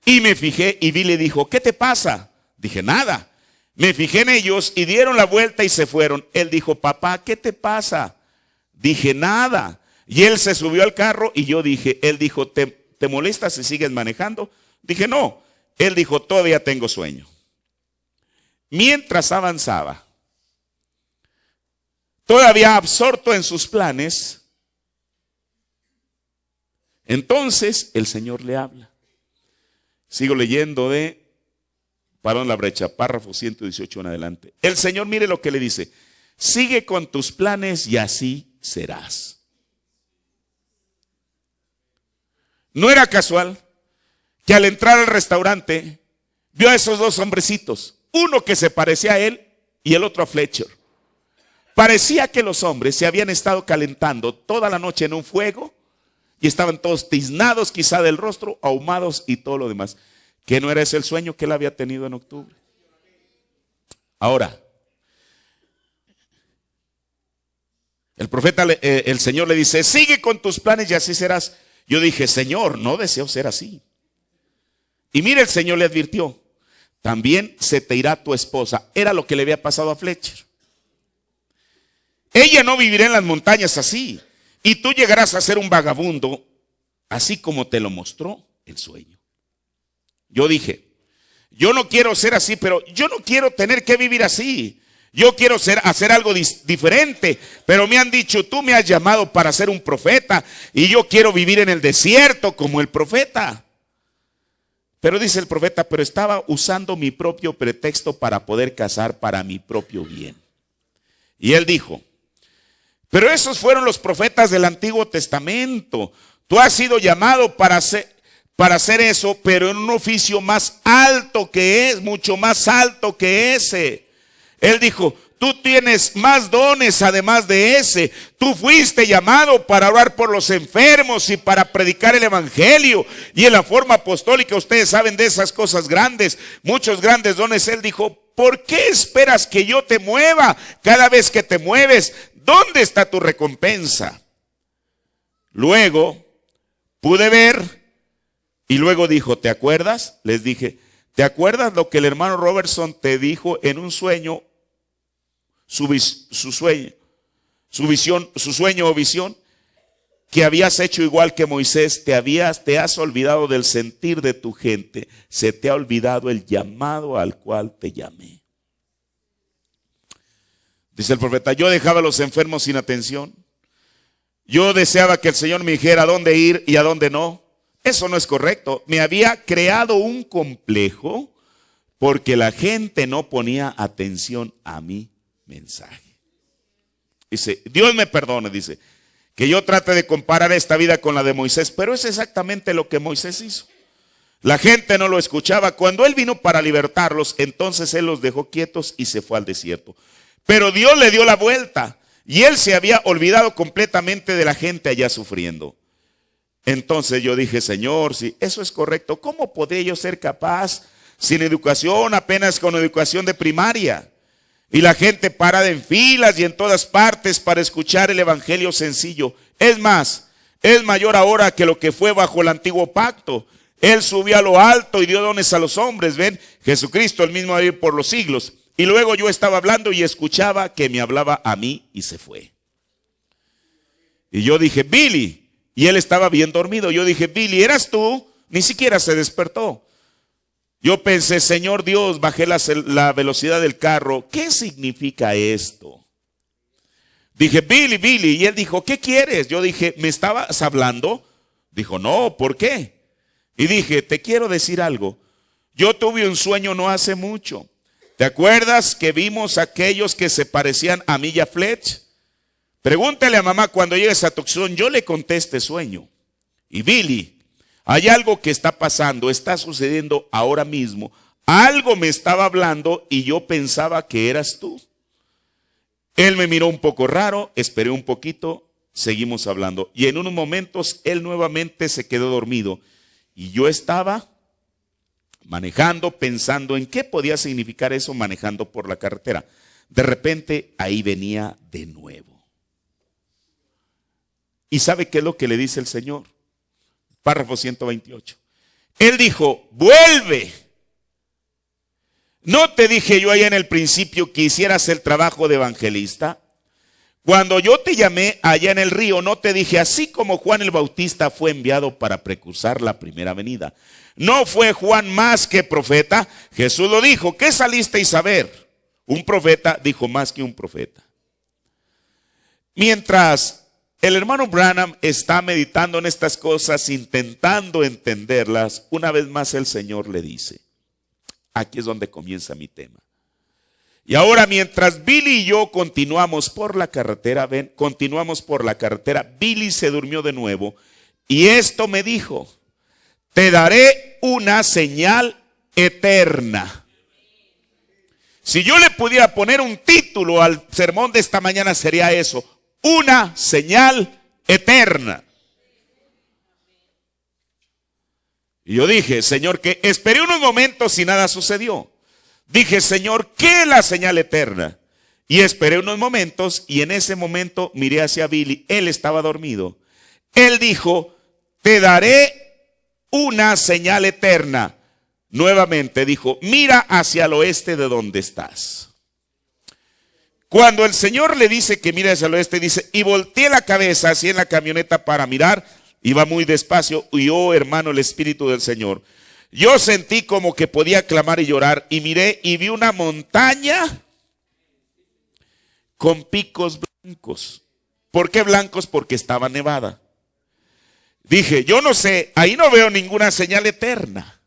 Y me fijé, y Billy dijo: ¿qué te pasa? Dije: nada. Me fijé en ellos y dieron la vuelta y se fueron. Él dijo: papá, ¿qué te pasa? Dije: nada. Y él se subió al carro y yo dije, él dijo: ¿te molesta si sigues manejando? Dije: no. Él dijo: todavía tengo sueño. Mientras avanzaba, todavía absorto en sus planes, entonces el Señor le habla. Sigo leyendo de Parón la brecha, párrafo 118 en adelante. El Señor, mire lo que le dice: sigue con tus planes y así serás. No era casual que al entrar al restaurante vio a esos dos hombrecitos, uno que se parecía a él y el otro a Fletcher. Parecía que los hombres se habían estado calentando toda la noche en un fuego y estaban todos tiznados quizá del rostro, ahumados y todo lo demás. ¿Que no era ese el sueño que él había tenido en octubre? Ahora, el profeta, el Señor le dice: sigue con tus planes y así serás. Yo dije: Señor, no deseo ser así. Y mire, el Señor le advirtió: también se te irá tu esposa. Era lo que le había pasado a Fletcher. Ella no vivirá en las montañas así, y tú llegarás a ser un vagabundo, así como te lo mostró el sueño. Yo dije: yo no quiero ser así, pero yo no quiero tener que vivir así. Yo quiero hacer algo diferente, pero me han dicho, tú me has llamado para ser un profeta y yo quiero vivir en el desierto como el profeta. Pero dice el profeta, pero estaba usando mi propio pretexto para poder cazar para mi propio bien. Y él dijo, pero esos fueron los profetas del Antiguo Testamento. Tú has sido llamado para hacer eso, pero en un oficio más alto que es, mucho más alto que ese. Él dijo, tú tienes más dones además de ese. Tú fuiste llamado para orar por los enfermos y para predicar el evangelio. Y en la forma apostólica ustedes saben de esas cosas grandes, muchos grandes dones. Él dijo, ¿por qué esperas que yo te mueva? Cada vez que te mueves, ¿dónde está tu recompensa? Luego pude ver y luego dijo, ¿te acuerdas? Les dije, ¿te acuerdas lo que el hermano Robertson te dijo en un sueño? Su sueño o visión, que habías hecho igual que Moisés, te has olvidado del sentir de tu gente, se te ha olvidado el llamado al cual te llamé. Dice el profeta, yo dejaba a los enfermos sin atención. Yo deseaba que el Señor me dijera a dónde ir y a dónde no. Eso no es correcto. Me había creado un complejo porque la gente no ponía atención a mi mensaje. Dice, Dios me perdone, dice, que yo trate de comparar esta vida con la de Moisés, pero es exactamente lo que Moisés hizo. La gente no lo escuchaba. Cuando él vino para libertarlos, entonces él los dejó quietos y se fue al desierto. Pero Dios le dio la vuelta y él se había olvidado completamente de la gente allá sufriendo. Entonces yo dije, Señor, si eso es correcto, ¿cómo podría yo ser capaz sin educación, apenas con educación de primaria? Y la gente parada en filas y en todas partes para escuchar el evangelio sencillo. Es más, es mayor ahora que lo que fue bajo el antiguo pacto. Él subió a lo alto y dio dones a los hombres. Ven, Jesucristo el mismo va a ir por los siglos. Y luego yo estaba hablando y escuchaba que me hablaba a mí y se fue. Y yo dije, Billy. Y él estaba bien dormido. Yo dije, Billy, ¿eras tú? Ni siquiera se despertó. Yo pensé, Señor Dios, bajé la velocidad del carro. ¿Qué significa esto? Dije, Billy, Billy. Y él dijo, ¿qué quieres? Yo dije, ¿me estabas hablando? Dijo, no, ¿por qué? Y dije, te quiero decir algo. Yo tuve un sueño no hace mucho. ¿Te acuerdas que vimos aquellos que se parecían a mí y a Fletch? Pregúntale a mamá cuando llegues a Tucson. Yo le conté este sueño. Y Billy, hay algo que está pasando, está sucediendo ahora mismo. Algo me estaba hablando y yo pensaba que eras tú. Él me miró un poco raro, esperé un poquito, seguimos hablando. Y en unos momentos él nuevamente se quedó dormido. Y yo estaba manejando, pensando en qué podía significar eso manejando por la carretera. De repente ahí venía de nuevo. ¿Y sabe qué es lo que le dice el Señor? Párrafo 128. Él dijo, vuelve. ¿No te dije yo allá en el principio que hicieras el trabajo de evangelista? Cuando yo te llamé allá en el río, no te dije, así como Juan el Bautista fue enviado para precursar la primera venida. ¿No fue Juan más que profeta? Jesús lo dijo. ¿Qué salisteis a ver? Un profeta dijo más que un profeta. Mientras el hermano Branham está meditando en estas cosas, intentando entenderlas, una vez más el Señor le dice, aquí es donde comienza mi tema. Y ahora mientras Billy y yo continuamos por la carretera, Billy se durmió de nuevo y esto me dijo, te daré una señal eterna. Si yo le pudiera poner un título al sermón de esta mañana sería eso, una señal eterna. Y yo dije, Señor, que esperé unos momentos y nada sucedió. Dije, Señor, ¿qué es la señal eterna? Y esperé unos momentos y en ese momento miré hacia Billy. Él estaba dormido. Él dijo, te daré una señal eterna. Nuevamente dijo, mira hacia el oeste de donde estás. Cuando el Señor le dice que mire hacia el oeste, dice, y volteé la cabeza así en la camioneta para mirar, iba muy despacio, y oh hermano, el Espíritu del Señor. Yo sentí como que podía clamar y llorar, y miré y vi una montaña con picos blancos. ¿Por qué blancos? Porque estaba nevada. Dije, yo no sé, ahí no veo ninguna señal eterna.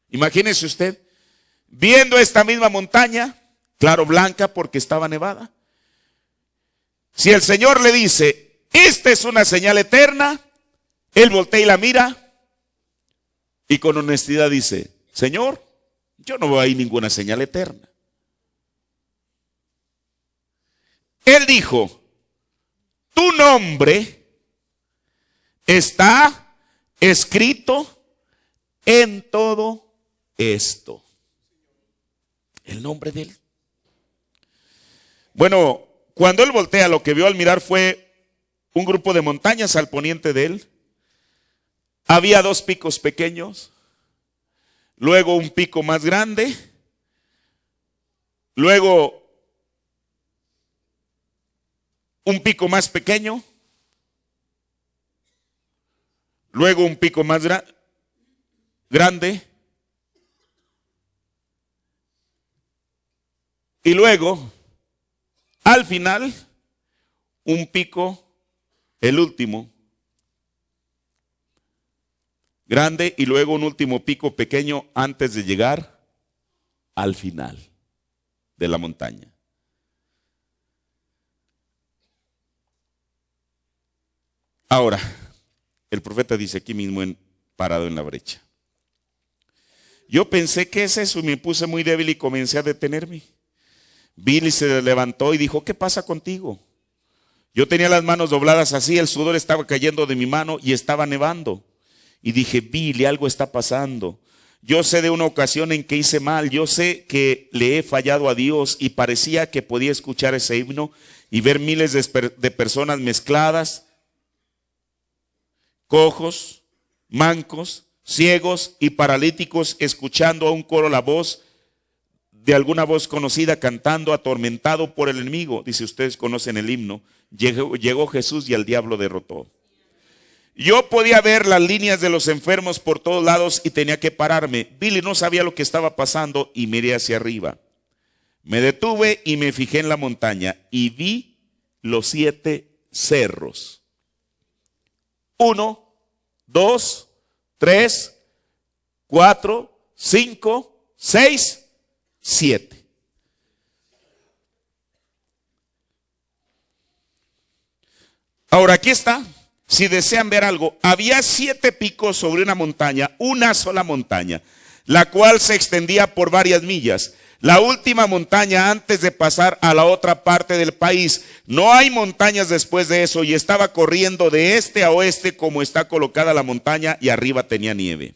Imagínese usted, viendo esta misma montaña, claro, blanca porque estaba nevada. Si el Señor le dice, esta es una señal eterna, él voltea y la mira y con honestidad dice, Señor, yo no veo ahí ninguna señal eterna. Él dijo, tu nombre está escrito en todo esto. El nombre de él. Bueno, cuando él voltea, lo que vio al mirar fue un grupo de montañas al poniente de él. Había dos picos pequeños, luego un pico más grande, luego un pico más pequeño, luego un pico más grande, y luego, al final, un pico, el último, grande, y luego un último pico pequeño antes de llegar al final de la montaña. Ahora, el profeta dice aquí mismo parado en la brecha. Yo pensé, ¿qué es eso? Y me puse muy débil y comencé a detenerme. Billy se levantó y dijo, ¿qué pasa contigo? Yo tenía las manos dobladas así, el sudor estaba cayendo de mi mano y estaba nevando. Y dije, Billy, algo está pasando. Yo sé de una ocasión en que hice mal, yo sé que le he fallado a Dios y parecía que podía escuchar ese himno y ver miles de personas mezcladas, cojos, mancos, ciegos y paralíticos, escuchando a un coro la voz de alguna voz conocida cantando, atormentado por el enemigo. Dice, ustedes conocen el himno. Llegó Jesús y al diablo derrotó. Yo podía ver las líneas de los enfermos por todos lados y tenía que pararme. Billy no sabía lo que estaba pasando y miré hacia arriba. Me detuve y me fijé en la montaña y vi los 7 cerros. 1, 2, 3, 4, 5, 6, 7. Ahora aquí está. Si desean ver algo, había 7 picos sobre una montaña, una sola montaña, la cual se extendía por varias millas. La última montaña antes de pasar a la otra parte del país. No hay montañas después de eso y estaba corriendo de este a oeste como está colocada la montaña y arriba tenía nieve.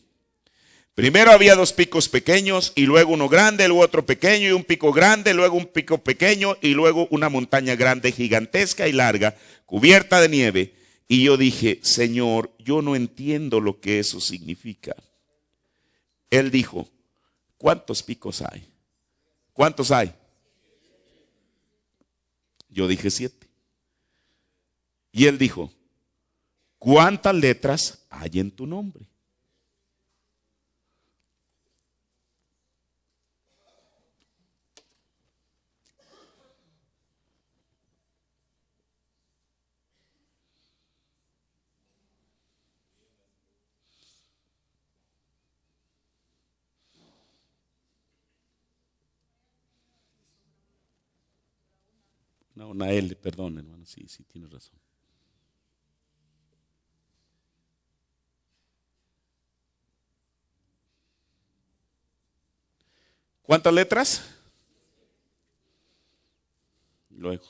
Primero había 2 picos pequeños y luego uno grande, luego otro pequeño y un pico grande, luego un pico pequeño y luego una montaña grande, gigantesca y larga, cubierta de nieve. Y yo dije, Señor, yo no entiendo lo que eso significa. Él dijo, ¿cuántos picos hay? ¿Cuántos hay? Yo dije 7. Y él dijo, ¿cuántas letras hay en tu nombre? No, una L, perdón, hermano, sí, tienes razón. ¿Cuántas letras? Luego.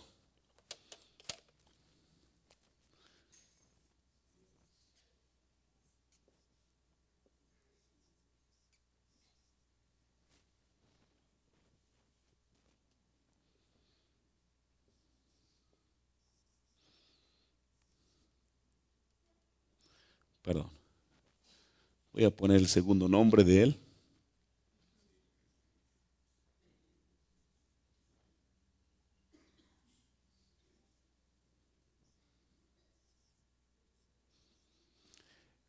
Perdón. Voy a poner el segundo nombre de él.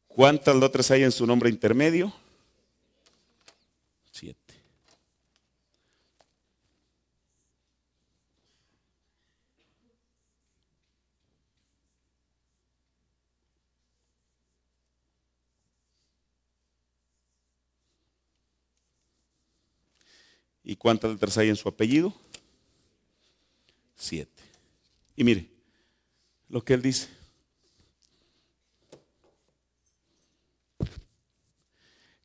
¿Cuántas letras hay en su nombre intermedio? 7. ¿Y cuántas letras hay en su apellido? 7. Y mire lo que él dice.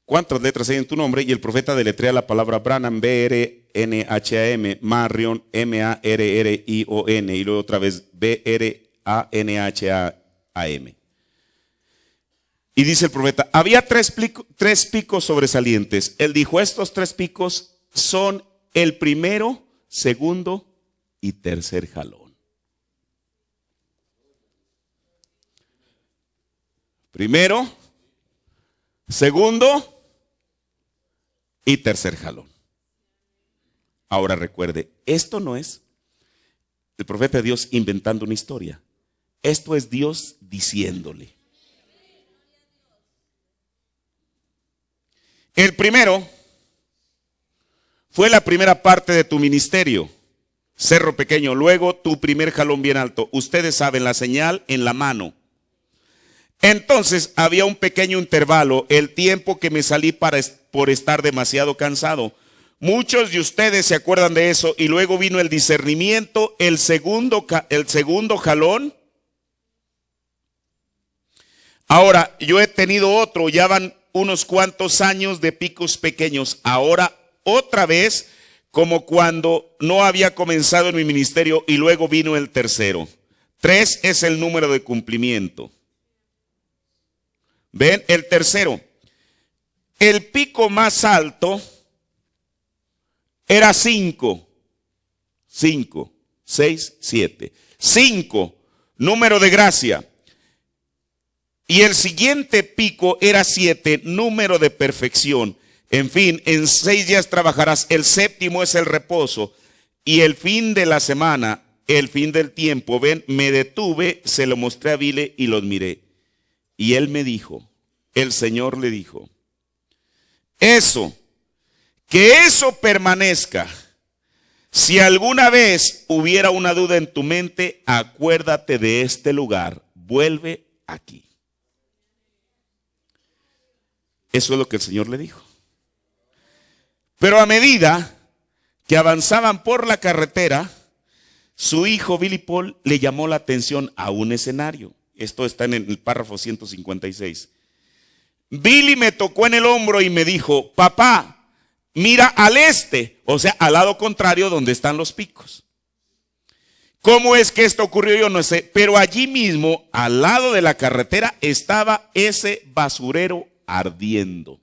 ¿Cuántas letras hay en tu nombre? Y el profeta deletrea la palabra Branham, B-R-N-H-A-M, Marion, M-A-R-R-I-O-N, y luego otra vez B-R-A-N-H-A-M. Y dice el profeta, había tres picos sobresalientes. Él dijo, estos 3 picos son el primero, segundo y tercer jalón. Primero, segundo y tercer jalón. Ahora recuerde, esto no es el profeta de Dios inventando una historia. Esto es Dios diciéndole. El primero fue la primera parte de tu ministerio, cerro pequeño, luego tu primer jalón bien alto. Ustedes saben, la señal en la mano. Entonces había un pequeño intervalo, el tiempo que me salí por estar demasiado cansado. Muchos de ustedes se acuerdan de eso. Y luego vino el discernimiento, el segundo jalón. Ahora, yo he tenido otro, ya van unos cuantos años de picos pequeños. Ahora, otra vez, como cuando no había comenzado en mi ministerio, y luego vino el tercero. 3 es el número de cumplimiento. ¿Ven? El tercero. El pico más alto era 5. 5, 6, 7. 5, número de gracia. Y el siguiente pico era 7, número de perfección. En fin, en 6 días trabajarás. El séptimo es el reposo. Y el fin de la semana, el fin del tiempo. Ven, me detuve, se lo mostré a Vile y los miré. Y él me dijo, el Señor le dijo, que eso permanezca. Si alguna vez hubiera una duda en tu mente, acuérdate de este lugar, vuelve aquí. Eso es lo que el Señor le dijo. Pero a medida que avanzaban por la carretera, su hijo Billy Paul le llamó la atención a un escenario. Esto está en el párrafo 156. Billy me tocó en el hombro y me dijo, papá, mira al este, o sea, al lado contrario donde están los picos. ¿Cómo es que esto ocurrió? Yo no sé, pero allí mismo, al lado de la carretera, estaba ese basurero ardiendo.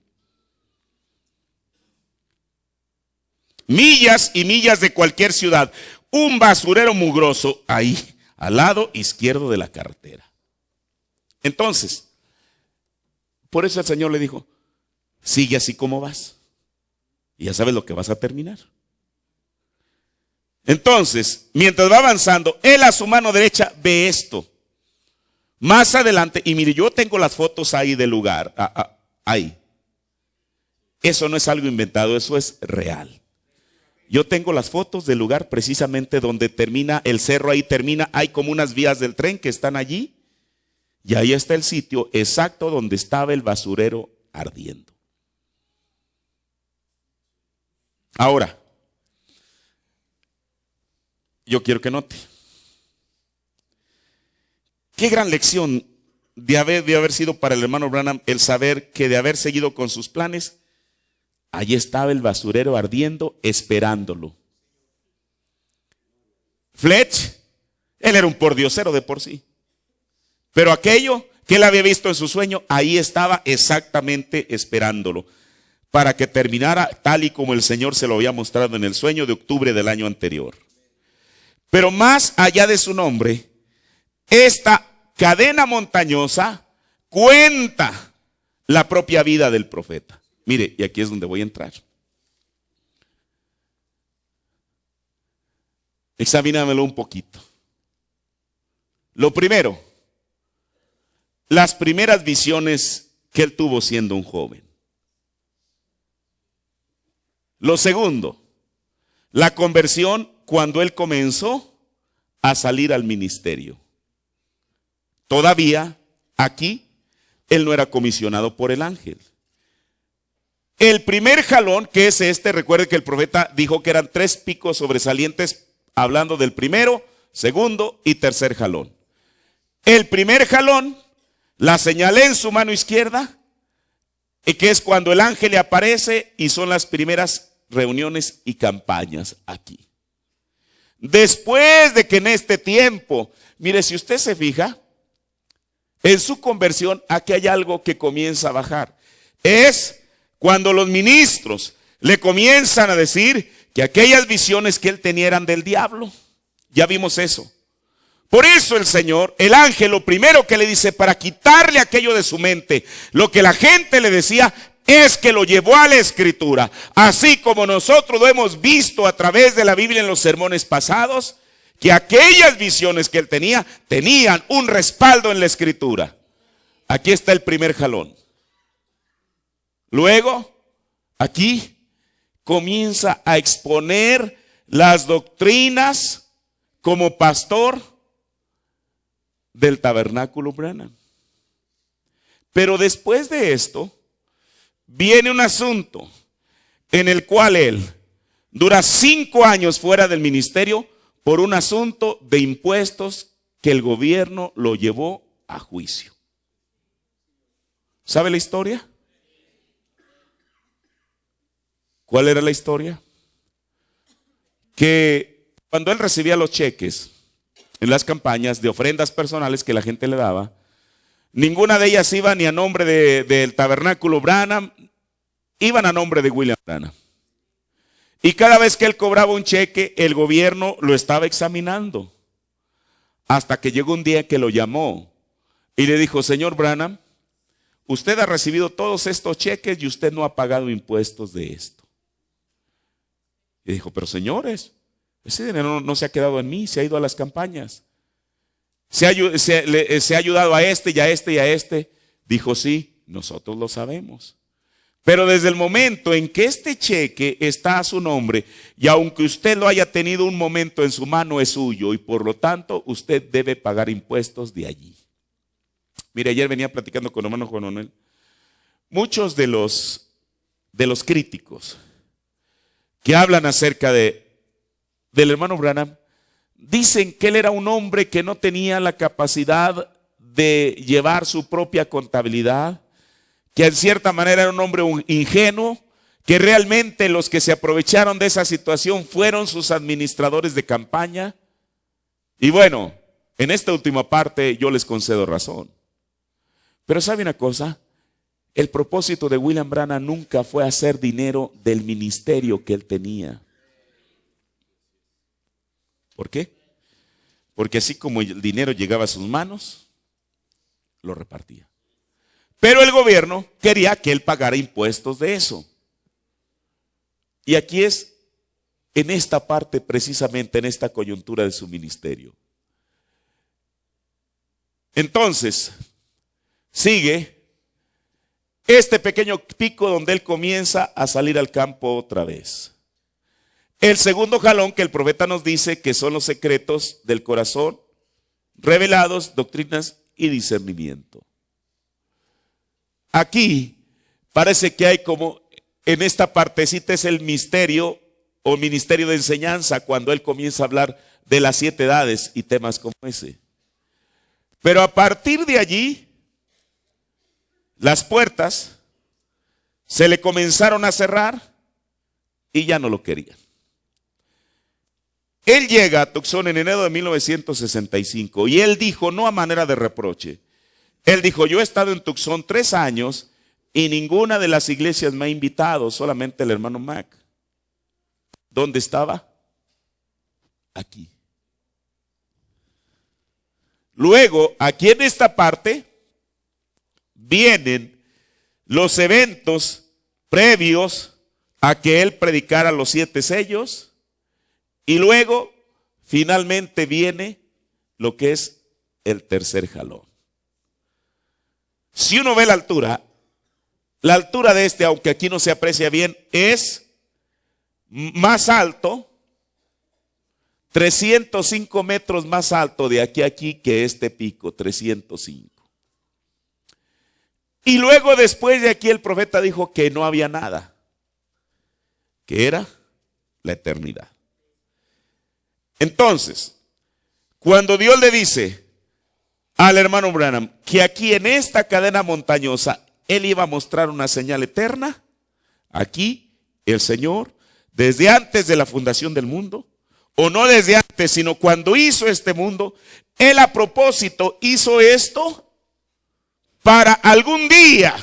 Millas y millas de cualquier ciudad, un basurero mugroso ahí, al lado izquierdo de la carretera. Entonces, por eso el Señor le dijo, sigue así como vas. Y ya sabes lo que vas a terminar. Entonces, mientras va avanzando, él a su mano derecha ve esto. Más adelante, y mire, yo tengo las fotos ahí del lugar, ahí. Eso no es algo inventado, eso es real. Yo tengo las fotos del lugar precisamente donde termina el cerro, ahí termina, hay como unas vías del tren que están allí. Y ahí está el sitio exacto donde estaba el basurero ardiendo. Ahora, yo quiero que note. Qué gran lección de haber sido para el hermano Branham el saber que de haber seguido con sus planes, allí estaba el basurero ardiendo, esperándolo. Fletch, él era un pordiosero de por sí. Pero aquello que él había visto en su sueño, ahí estaba exactamente esperándolo, para que terminara tal y como el Señor se lo había mostrado en el sueño de octubre del año anterior. Pero más allá de su nombre, esta cadena montañosa cuenta la propia vida del profeta. Mire, y aquí es donde voy a entrar. Examínamelo un poquito. Lo primero, las primeras visiones que él tuvo siendo un joven. Lo segundo, la conversión cuando él comenzó a salir al ministerio. Todavía aquí él no era comisionado por el ángel. El primer jalón, que es este, recuerde que el profeta dijo que eran 3 picos sobresalientes, hablando del primero, segundo y tercer jalón. El primer jalón, la señalé en su mano izquierda, y que es cuando el ángel le aparece y son las primeras reuniones y campañas aquí. Después de que en este tiempo, mire, si usted se fija, en su conversión aquí hay algo que comienza a bajar. Es cuando los ministros le comienzan a decir que aquellas visiones que él tenía eran del diablo. Ya vimos eso. Por eso el Señor, el ángel, lo primero que le dice para quitarle aquello de su mente, lo que la gente le decía, es que lo llevó a la escritura. Así como nosotros lo hemos visto a través de la Biblia en los sermones pasados, que aquellas visiones que él tenía, tenían un respaldo en la escritura. Aquí está el primer jalón. Luego, aquí comienza a exponer las doctrinas como pastor del tabernáculo Branham. Pero después de esto, viene un asunto en el cual él dura 5 años fuera del ministerio por un asunto de impuestos que el gobierno lo llevó a juicio. ¿Sabe la historia? ¿Cuál era la historia? Que cuando él recibía los cheques en las campañas de ofrendas personales que la gente le daba, ninguna de ellas iba ni a nombre del tabernáculo Branham, iban a nombre de William Branham. Y cada vez que él cobraba un cheque, el gobierno lo estaba examinando. Hasta que llegó un día que lo llamó y le dijo: señor Branham, usted ha recibido todos estos cheques y usted no ha pagado impuestos de esto. Y dijo: pero señores, ese dinero no se ha quedado en mí, se ha ido a las campañas. Se ha ayudado a este y a este y a este. Dijo: sí, nosotros lo sabemos. Pero desde el momento en que este cheque está a su nombre, y aunque usted lo haya tenido un momento en su mano, es suyo, y por lo tanto usted debe pagar impuestos de allí. Mire, ayer venía platicando con el hermano Juan Manuel. Muchos de los críticos que hablan acerca del hermano Branham dicen que él era un hombre que no tenía la capacidad de llevar su propia contabilidad, que en cierta manera era un hombre ingenuo, que realmente los que se aprovecharon de esa situación fueron sus administradores de campaña. Y bueno, en esta última parte yo les concedo razón. Pero ¿sabe una cosa? El propósito de William Branham nunca fue hacer dinero del ministerio que él tenía. ¿Por qué? Porque así como el dinero llegaba a sus manos, lo repartía. Pero el gobierno quería que él pagara impuestos de eso. Y aquí es en esta parte, precisamente en esta coyuntura de su ministerio. Entonces, sigue este pequeño pico donde él comienza a salir al campo otra vez. El segundo jalón que el profeta nos dice que son los secretos del corazón, revelados, doctrinas y discernimiento. Aquí parece que hay como, en esta partecita es el misterio o ministerio de enseñanza, cuando él comienza a hablar de las 7 edades y temas como ese. Pero a partir de allí, las puertas se le comenzaron a cerrar y ya no lo querían. Él llega a Tucson en enero de 1965 y él dijo, no a manera de reproche, él dijo: yo he estado en Tucson 3 años y ninguna de las iglesias me ha invitado, solamente el hermano Mac. ¿Dónde estaba? Aquí. Luego, aquí en esta parte, vienen los eventos previos a que él predicara los 7 sellos. Y luego, finalmente viene lo que es el tercer jalón. Si uno ve la altura de este, aunque aquí no se aprecia bien, es más alto, 305 metros más alto de aquí a aquí que este pico, 305. Y luego después de aquí el profeta dijo que no había nada, que era la eternidad. Entonces, cuando Dios le dice al hermano Branham que aquí en esta cadena montañosa él iba a mostrar una señal eterna, aquí el Señor, desde antes de la fundación del mundo, o no desde antes, sino cuando hizo este mundo, él a propósito hizo esto para algún día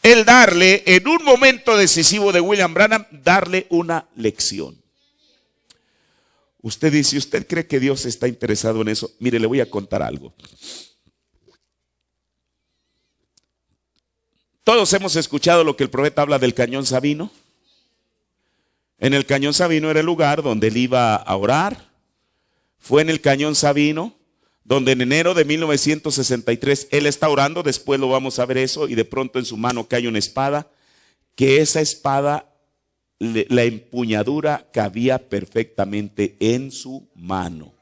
él darle, en un momento decisivo de William Branham, darle una lección. Usted dice, ¿usted cree que Dios está interesado en eso? Mire, le voy a contar algo. Todos hemos escuchado lo que el profeta habla del Cañón Sabino. En el Cañón Sabino era el lugar donde él iba a orar. Fue en el Cañón Sabino donde en enero de 1963 él está orando. Después lo vamos a ver eso, y de pronto en su mano cae una espada, que esa espada, la empuñadura cabía perfectamente en su mano.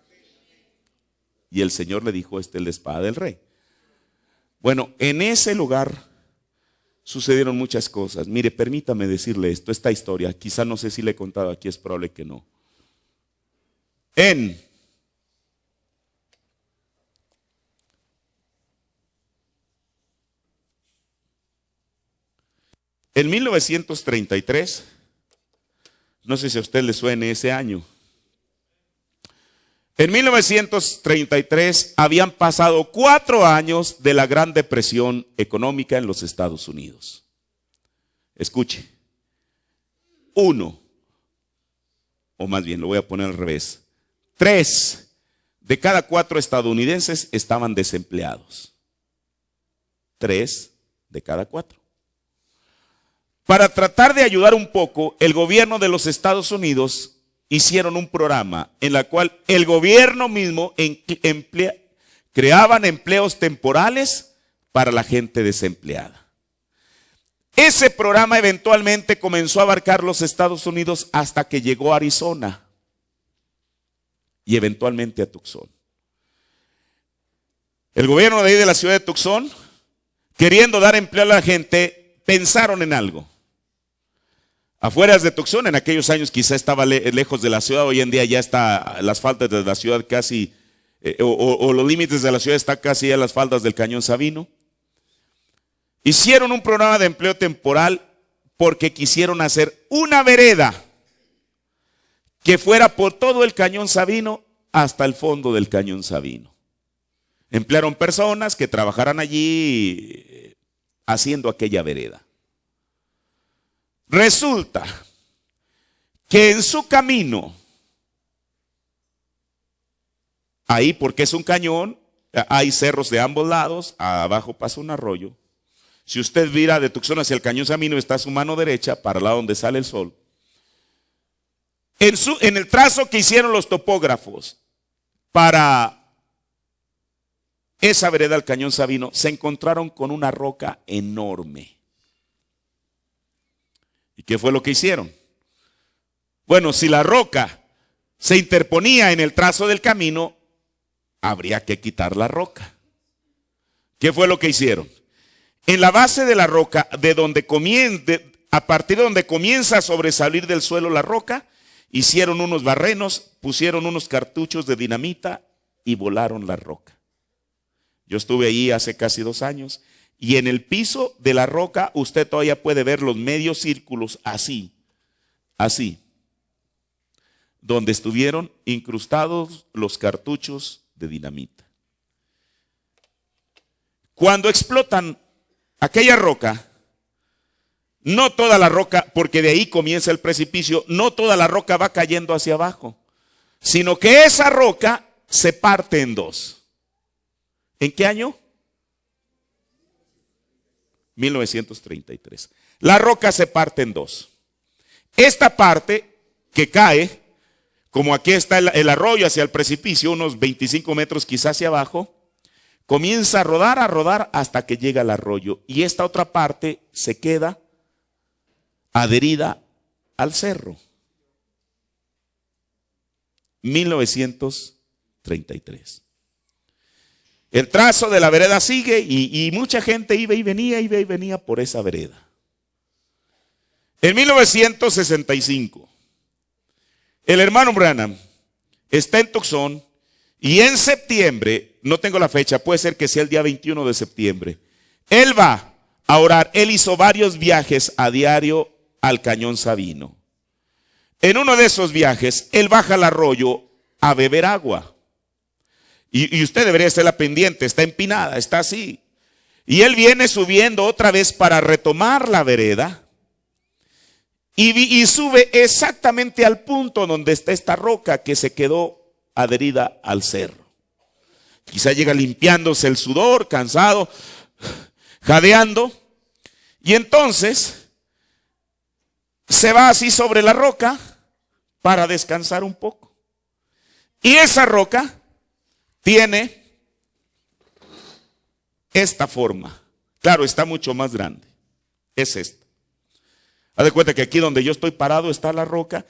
Y el Señor le dijo, esta es la espada del rey. Bueno, en ese lugar sucedieron muchas cosas. Mire, permítame decirle esto, esta historia, quizá no sé si le he contado aquí, es probable que no. En 1933, no sé si a usted le suene ese año. En 1933 habían pasado 4 años de la Gran Depresión económica en los Estados Unidos. Escuche. 1, o más bien lo voy a poner al revés. 3 de cada 4 estadounidenses estaban desempleados. 3 de cada 4. Para tratar de ayudar un poco, el gobierno de los Estados Unidos hicieron un programa en el cual el gobierno mismo creaban empleos temporales para la gente desempleada. Ese programa eventualmente comenzó a abarcar los Estados Unidos hasta que llegó a Arizona y eventualmente a Tucson. El gobierno de ahí de la ciudad de Tucson, queriendo dar empleo a la gente, pensaron en algo. Afueras de Tucson, en aquellos años quizá estaba lejos de la ciudad, hoy en día ya está las faldas de la ciudad casi, o los límites de la ciudad están casi a las faldas del Cañón Sabino. Hicieron un programa de empleo temporal porque quisieron hacer una vereda que fuera por todo el Cañón Sabino hasta el fondo del Cañón Sabino. Emplearon personas que trabajaran allí haciendo aquella vereda. Resulta que en su camino, ahí porque es un cañón, hay cerros de ambos lados, abajo pasa un arroyo. Si usted mira de Tucson hacia el Cañón Sabino, está a su mano derecha, para el lado donde sale el sol. En el trazo que hicieron los topógrafos para esa vereda del Cañón Sabino, se encontraron con una roca enorme. ¿Y qué fue lo que hicieron? Bueno, si la roca se interponía en el trazo del camino, habría que quitar la roca. ¿Qué fue lo que hicieron? En la base de la roca, a partir de donde comienza a sobresalir del suelo la roca, hicieron unos barrenos, pusieron unos cartuchos de dinamita y volaron la roca. Yo estuve ahí hace casi 2 años. Y en el piso de la roca usted todavía puede ver los medios círculos así, donde estuvieron incrustados los cartuchos de dinamita. Cuando explotan aquella roca, no toda la roca, porque de ahí comienza el precipicio, no toda la roca va cayendo hacia abajo, sino que esa roca se parte en 2. ¿En qué año? 1933. La roca se parte en 2. Esta parte que cae, como aquí está el arroyo hacia el precipicio, unos 25 metros quizás hacia abajo, comienza a rodar hasta que llega al arroyo. Y esta otra parte se queda adherida al cerro. 1933. El trazo de la vereda sigue y mucha gente iba y venía por esa vereda. En 1965, el hermano Branham está en Tucson y en septiembre, no tengo la fecha, puede ser que sea el día 21 de septiembre, él va a orar. Él hizo varios viajes a diario al Cañón Sabino. En uno de esos viajes, él baja al arroyo a beber agua. Y usted debería estar la pendiente, está empinada, está así. Y él viene subiendo otra vez para retomar la vereda. Y sube exactamente al punto donde está esta roca que se quedó adherida al cerro. Quizá llega limpiándose el sudor, cansado, jadeando. Y entonces se va así sobre la roca para descansar un poco. Y esa roca tiene esta forma. Claro, está mucho más grande. Es esta. Haz de cuenta que aquí donde yo estoy parado está la roca.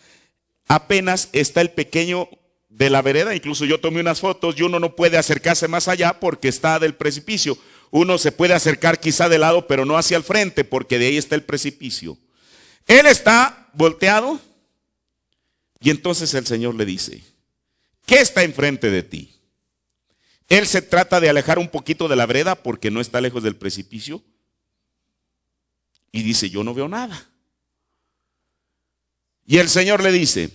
Apenas está el pequeño de la vereda. Incluso yo tomé unas fotos y uno no puede acercarse más allá porque está del precipicio. Uno se puede acercar quizá de lado, pero no hacia el frente porque de ahí está el precipicio. Él está volteado y entonces el Señor le dice: ¿qué está enfrente de ti? Él se trata de alejar un poquito de la vereda porque no está lejos del precipicio. Y dice: yo no veo nada. Y el Señor le dice: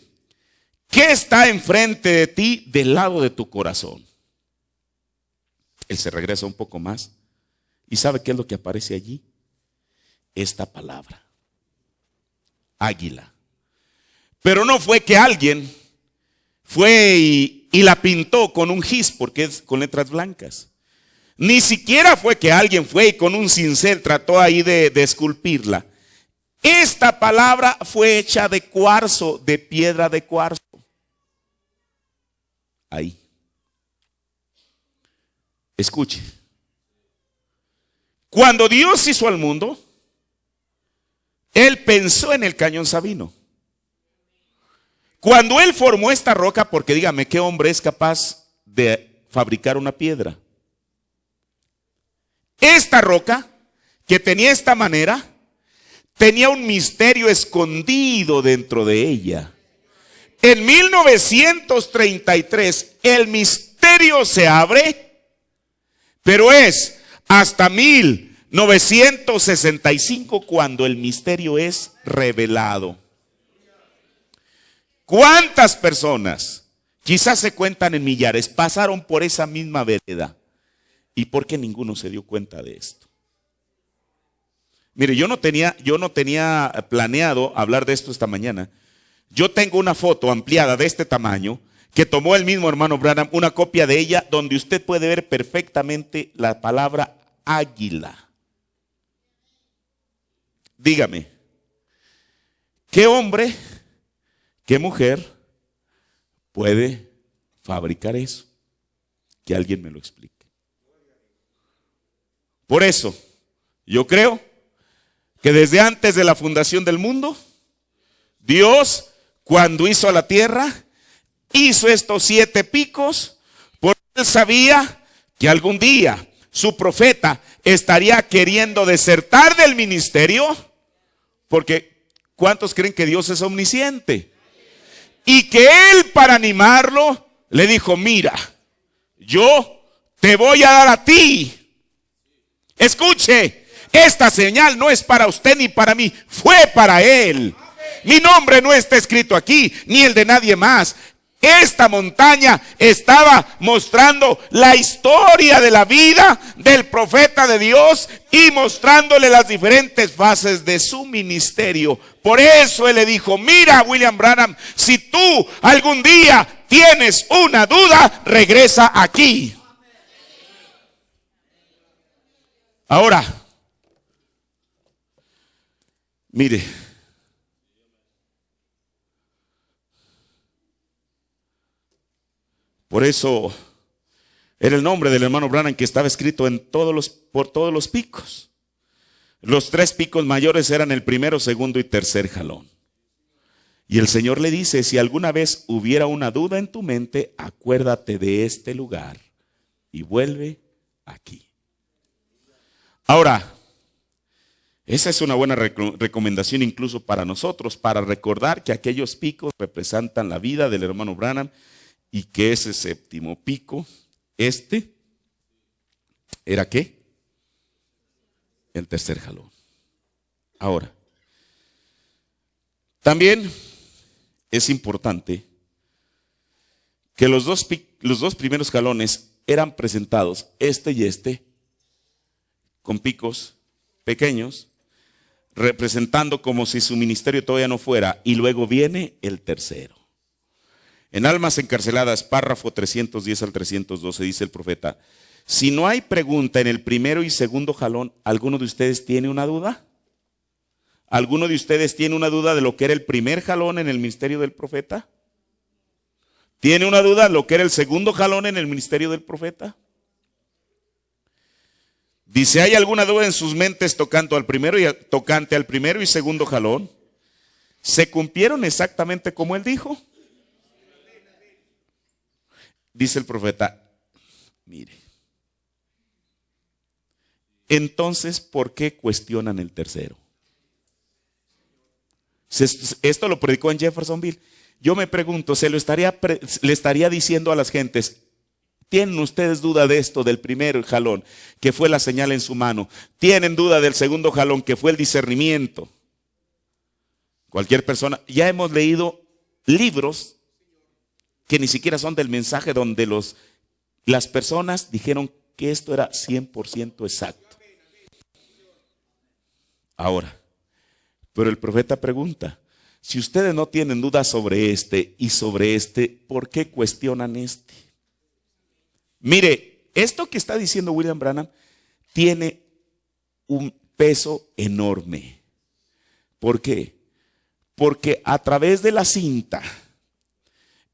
¿qué está enfrente de ti del lado de tu corazón? Él se regresa un poco más. ¿Y sabe qué es lo que aparece allí? Esta palabra: águila. Pero no fue que alguien fue y la pintó con un gis, porque es con letras blancas. Ni siquiera fue que alguien fue y con un cincel trató ahí de esculpirla. Esta palabra fue hecha de cuarzo, de piedra de cuarzo. Ahí. Escuche. Cuando Dios hizo al mundo, Él pensó en el Cañón Sabino. Cuando Él formó esta roca, porque dígame, ¿qué hombre es capaz de fabricar una piedra? Esta roca, que tenía esta manera, tenía un misterio escondido dentro de ella. En 1933 el misterio se abre, pero es hasta 1965 cuando el misterio es revelado. ¿Cuántas personas, quizás se cuentan en millares, pasaron por esa misma vereda? ¿Y por qué ninguno se dio cuenta de esto? Mire, yo no tenía planeado hablar de esto esta mañana. Yo tengo una foto ampliada de este tamaño que tomó el mismo hermano Branham, una copia de ella, donde usted puede ver perfectamente la palabra águila. Dígame, ¿qué hombre, qué mujer puede fabricar eso? Que alguien me lo explique. Por eso, yo creo que desde antes de la fundación del mundo, Dios, cuando hizo a la tierra, hizo estos 7 picos, porque Él sabía que algún día su profeta estaría queriendo desertar del ministerio, porque ¿cuántos creen que Dios es omnisciente? Y que Él, para animarlo, le dijo: mira, yo te voy a dar a ti. Escuche, esta señal no es para usted ni para mí, fue para Él. Mi nombre no está escrito aquí, ni el de nadie más. Esta montaña estaba mostrando la historia de la vida del profeta de Dios y mostrándole las diferentes fases de su ministerio. Por eso Él le dijo: mira, William Branham, si tú algún día tienes una duda, regresa aquí. Ahora, mire, por eso era el nombre del hermano Branham que estaba escrito por todos los picos. Los 3 picos mayores eran el primero, segundo y tercer jalón. Y el Señor le dice: si alguna vez hubiera una duda en tu mente, acuérdate de este lugar y vuelve aquí. Ahora, esa es una buena recomendación incluso para nosotros, para recordar que aquellos picos representan la vida del hermano Branham y que ese séptimo pico, ¿era qué? El tercer jalón. Ahora, también es importante que los dos primeros jalones eran presentados, y con picos pequeños, representando como si su ministerio todavía no fuera, y luego viene el tercero. En Almas Encarceladas, párrafo 310 al 312, dice el profeta: si no hay pregunta en el primero y segundo jalón, ¿alguno de ustedes tiene una duda? ¿Alguno de ustedes tiene una duda de lo que era el primer jalón en el ministerio del profeta? ¿Tiene una duda de lo que era el segundo jalón en el ministerio del profeta? Dice, ¿hay alguna duda en sus mentes tocante al primero y segundo jalón? ¿Se cumplieron exactamente como él dijo? Dice el profeta, mire, entonces, ¿por qué cuestionan el tercero? Esto lo predicó en Jeffersonville. Yo me pregunto, le estaría diciendo a las gentes, ¿tienen ustedes duda de esto, del primer jalón, que fue la señal en su mano? ¿Tienen duda del segundo jalón, que fue el discernimiento? Cualquier persona, ya hemos leído libros que ni siquiera son del mensaje, donde las personas dijeron que esto era 100% exacto. Ahora, pero el profeta pregunta, si ustedes no tienen dudas sobre este y sobre este, ¿por qué cuestionan este? Mire, esto que está diciendo William Branham tiene un peso enorme. ¿Por qué? Porque a través de la cinta,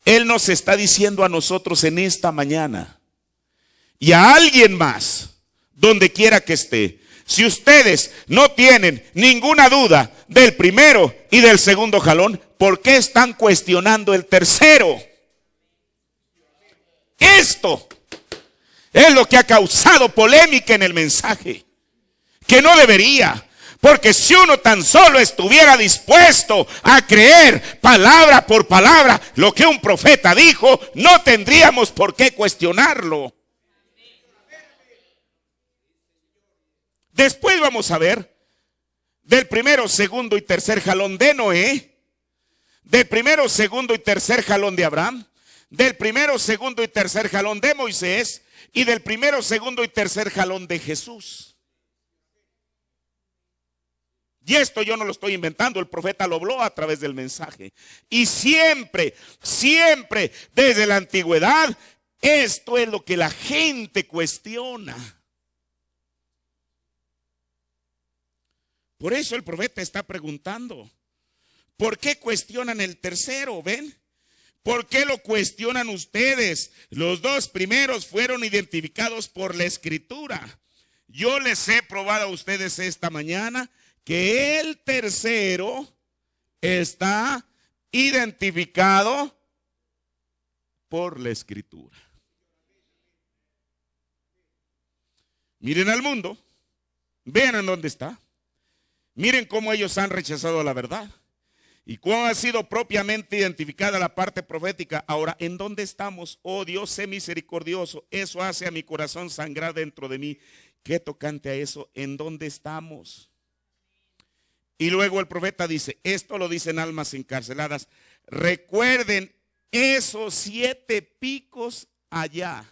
él nos está diciendo a nosotros en esta mañana y a alguien más, donde quiera que esté, si ustedes no tienen ninguna duda del primero y del segundo jalón, ¿por qué están cuestionando el tercero? Esto es lo que ha causado polémica en el mensaje, que no debería. Porque si uno tan solo estuviera dispuesto a creer palabra por palabra lo que un profeta dijo, no tendríamos por qué cuestionarlo. Después vamos a ver del primero, segundo y tercer jalón de Noé, del primero, segundo y tercer jalón de Abraham, del primero, segundo y tercer jalón de Moisés y del primero, segundo y tercer jalón de Jesús. Y esto yo no lo estoy inventando, el profeta lo habló a través del mensaje. Y siempre, siempre, desde la antigüedad, esto es lo que la gente cuestiona. Por eso el profeta está preguntando, ¿por qué cuestionan el tercero? ¿Ven? ¿Por qué lo cuestionan ustedes? Los dos primeros fueron identificados por la Escritura. Yo les he probado a ustedes esta mañana que el tercero está identificado por la Escritura. Miren al mundo, vean en dónde está. Miren cómo ellos han rechazado la verdad y cómo ha sido propiamente identificada la parte profética. Ahora, ¿en dónde estamos? Oh Dios, sé misericordioso. Eso hace a mi corazón sangrar dentro de mí. ¿Qué tocante a eso? ¿En dónde estamos? Y luego el profeta dice, esto lo dicen Almas Encarceladas, recuerden esos 7 picos allá.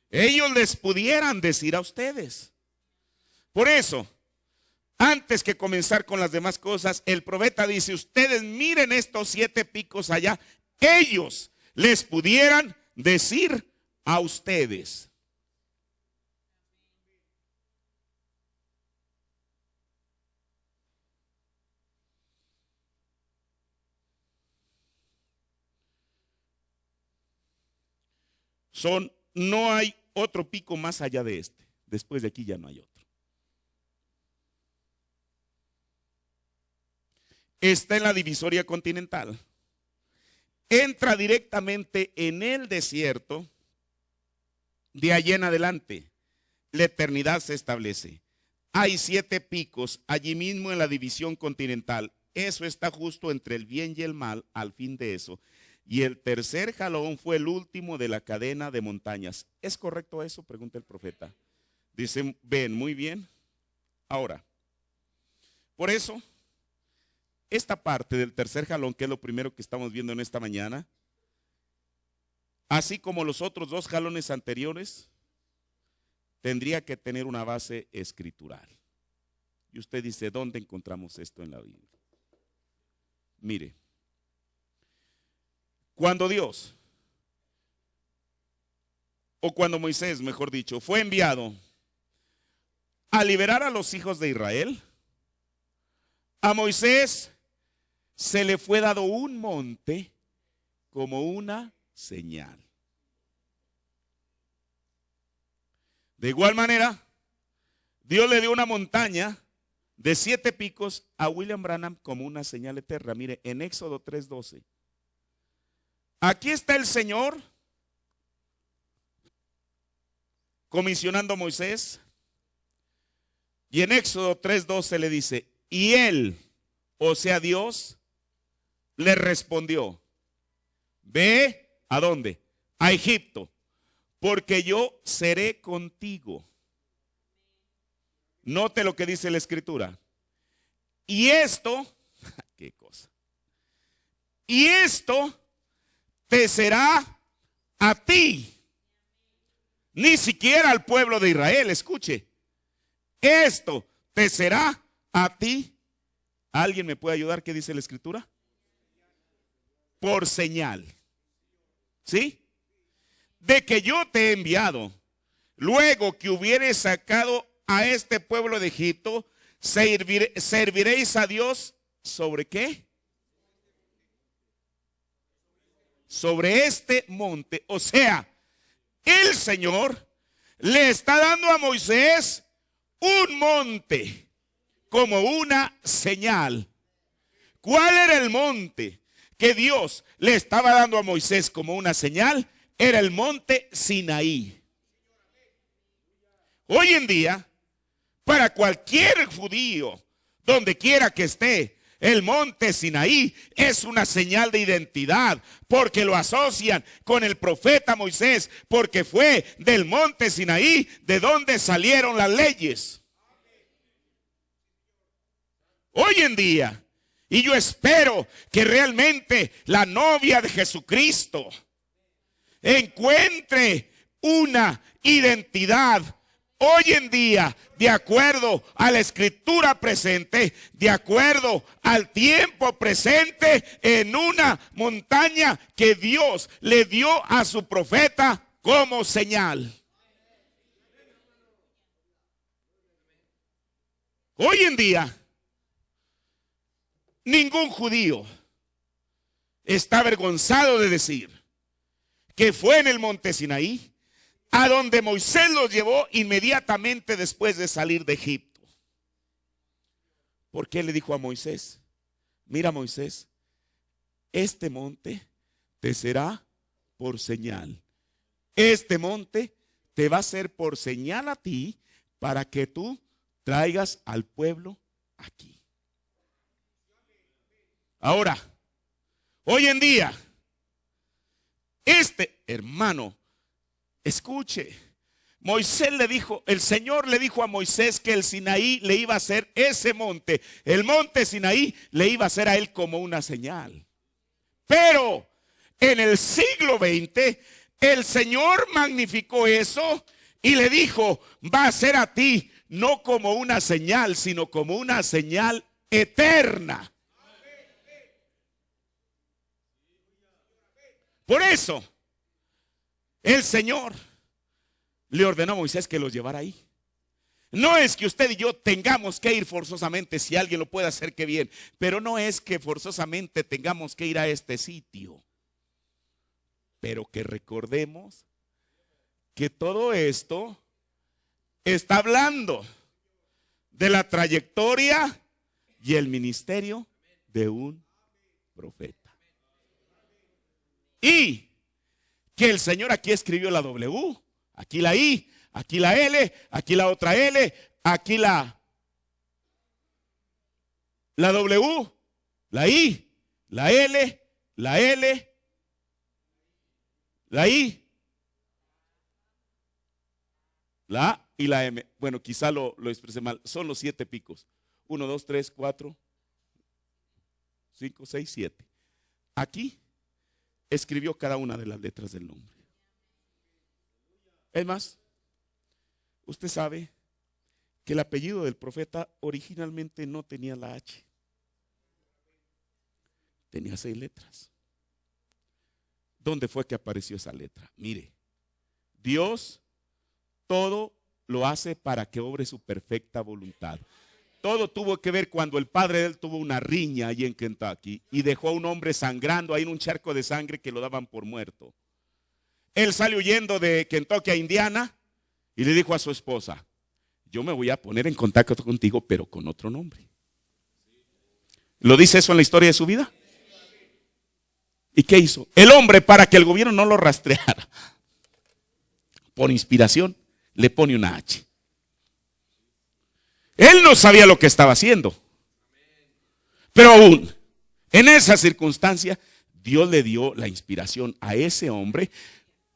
Ellos les pudieran decir a ustedes. Por eso, antes que comenzar con las demás cosas, el profeta dice, ustedes miren estos 7 picos allá. Ellos les pudieran decir a ustedes. No hay otro pico más allá de este. Después de aquí ya no hay otro. Está en la divisoria continental. Entra directamente en el desierto de allí en adelante, la eternidad se establece. Hay 7 picos allí mismo en la división continental. Eso está justo entre el bien y el mal al fin de eso. Y el tercer jalón fue el último de la cadena de montañas. ¿Es correcto eso?, pregunta el profeta. Dice, ven, muy bien. Ahora, por eso, esta parte del tercer jalón, que es lo primero que estamos viendo en esta mañana, así como los otros 2 jalones anteriores, tendría que tener una base escritural. Y usted dice, ¿dónde encontramos esto en la Biblia? Mire, cuando Dios, o cuando Moisés, mejor dicho, fue enviado a liberar a los hijos de Israel, a Moisés se le fue dado un monte como una señal. De igual manera, Dios le dio una montaña de 7 picos a William Branham como una señal eterna. Mire, en Éxodo 3:12. Aquí está el Señor comisionando a Moisés. Y en Éxodo 3:12 le dice, y él, o sea Dios, le respondió, ve, ¿a dónde? A Egipto, porque yo seré contigo. Note lo que dice la escritura. Y esto, qué cosa. Y esto te será a ti. Ni siquiera al pueblo de Israel, escuche. Esto te será a ti. ¿Alguien me puede ayudar? ¿Qué dice la escritura? Por señal. ¿Sí? De que yo te he enviado. Luego que hubieres sacado a este pueblo de Egipto, serviréis a Dios. ¿Sobre qué? Sobre este monte. O sea, el Señor le está dando a Moisés un monte como una señal. ¿Cuál era el monte que Dios le estaba dando a Moisés como una señal? Era el monte Sinaí. Hoy en día, para cualquier judío, donde quiera que esté, el monte Sinaí es una señal de identidad, porque lo asocian con el profeta Moisés, porque fue del monte Sinaí de donde salieron las leyes. Hoy en día, y yo espero que realmente la novia de Jesucristo encuentre una identidad hoy en día, de acuerdo a la escritura presente, de acuerdo al tiempo presente, en una montaña que Dios le dio a su profeta como señal. Hoy en día, ningún judío está avergonzado de decir que fue en el monte Sinaí a donde Moisés los llevó inmediatamente después de salir de Egipto. ¿Por qué le dijo a Moisés? Mira, Moisés, este monte te será por señal. Este monte te va a ser por señal a ti para que tú traigas al pueblo aquí. Ahora, hoy en día, hermano, escuche, Moisés le dijo, el Señor le dijo a Moisés que el Sinaí le iba a hacer ese monte. El monte Sinaí le iba a hacer a él como una señal. Pero en el siglo XX, el Señor magnificó eso y le dijo, va a ser a ti no como una señal, sino como una señal eterna. Por eso, el Señor le ordenó a Moisés que los llevara ahí. No es que usted y yo tengamos que ir forzosamente, si alguien lo puede hacer, qué bien. Pero no es que forzosamente tengamos que ir a este sitio. Pero que recordemos que todo esto está hablando de la trayectoria y el ministerio de un profeta. Y que el Señor aquí escribió la W, aquí la I, aquí la L, aquí la otra L, aquí la W, la I, la L, la L, la I, la A y la M. Bueno, quizá lo expresé mal. Son los 7 picos. 1, 2, 3, 4, 5, 6, 7. Aquí escribió cada una de las letras del nombre. Es más, usted sabe que el apellido del profeta originalmente no tenía la H. Tenía 6 letras. ¿Dónde fue que apareció esa letra? Mire, Dios todo lo hace para que obre su perfecta voluntad. Todo tuvo que ver cuando el padre de él tuvo una riña allí en Kentucky y dejó a un hombre sangrando ahí en un charco de sangre que lo daban por muerto. Él sale huyendo de Kentucky a Indiana y le dijo a su esposa: yo me voy a poner en contacto contigo, pero con otro nombre. ¿Lo dice eso en la historia de su vida? ¿Y qué hizo? El hombre, para que el gobierno no lo rastreara, por inspiración, le pone una H. Él no sabía lo que estaba haciendo. Pero aún, en esa circunstancia, Dios le dio la inspiración a ese hombre.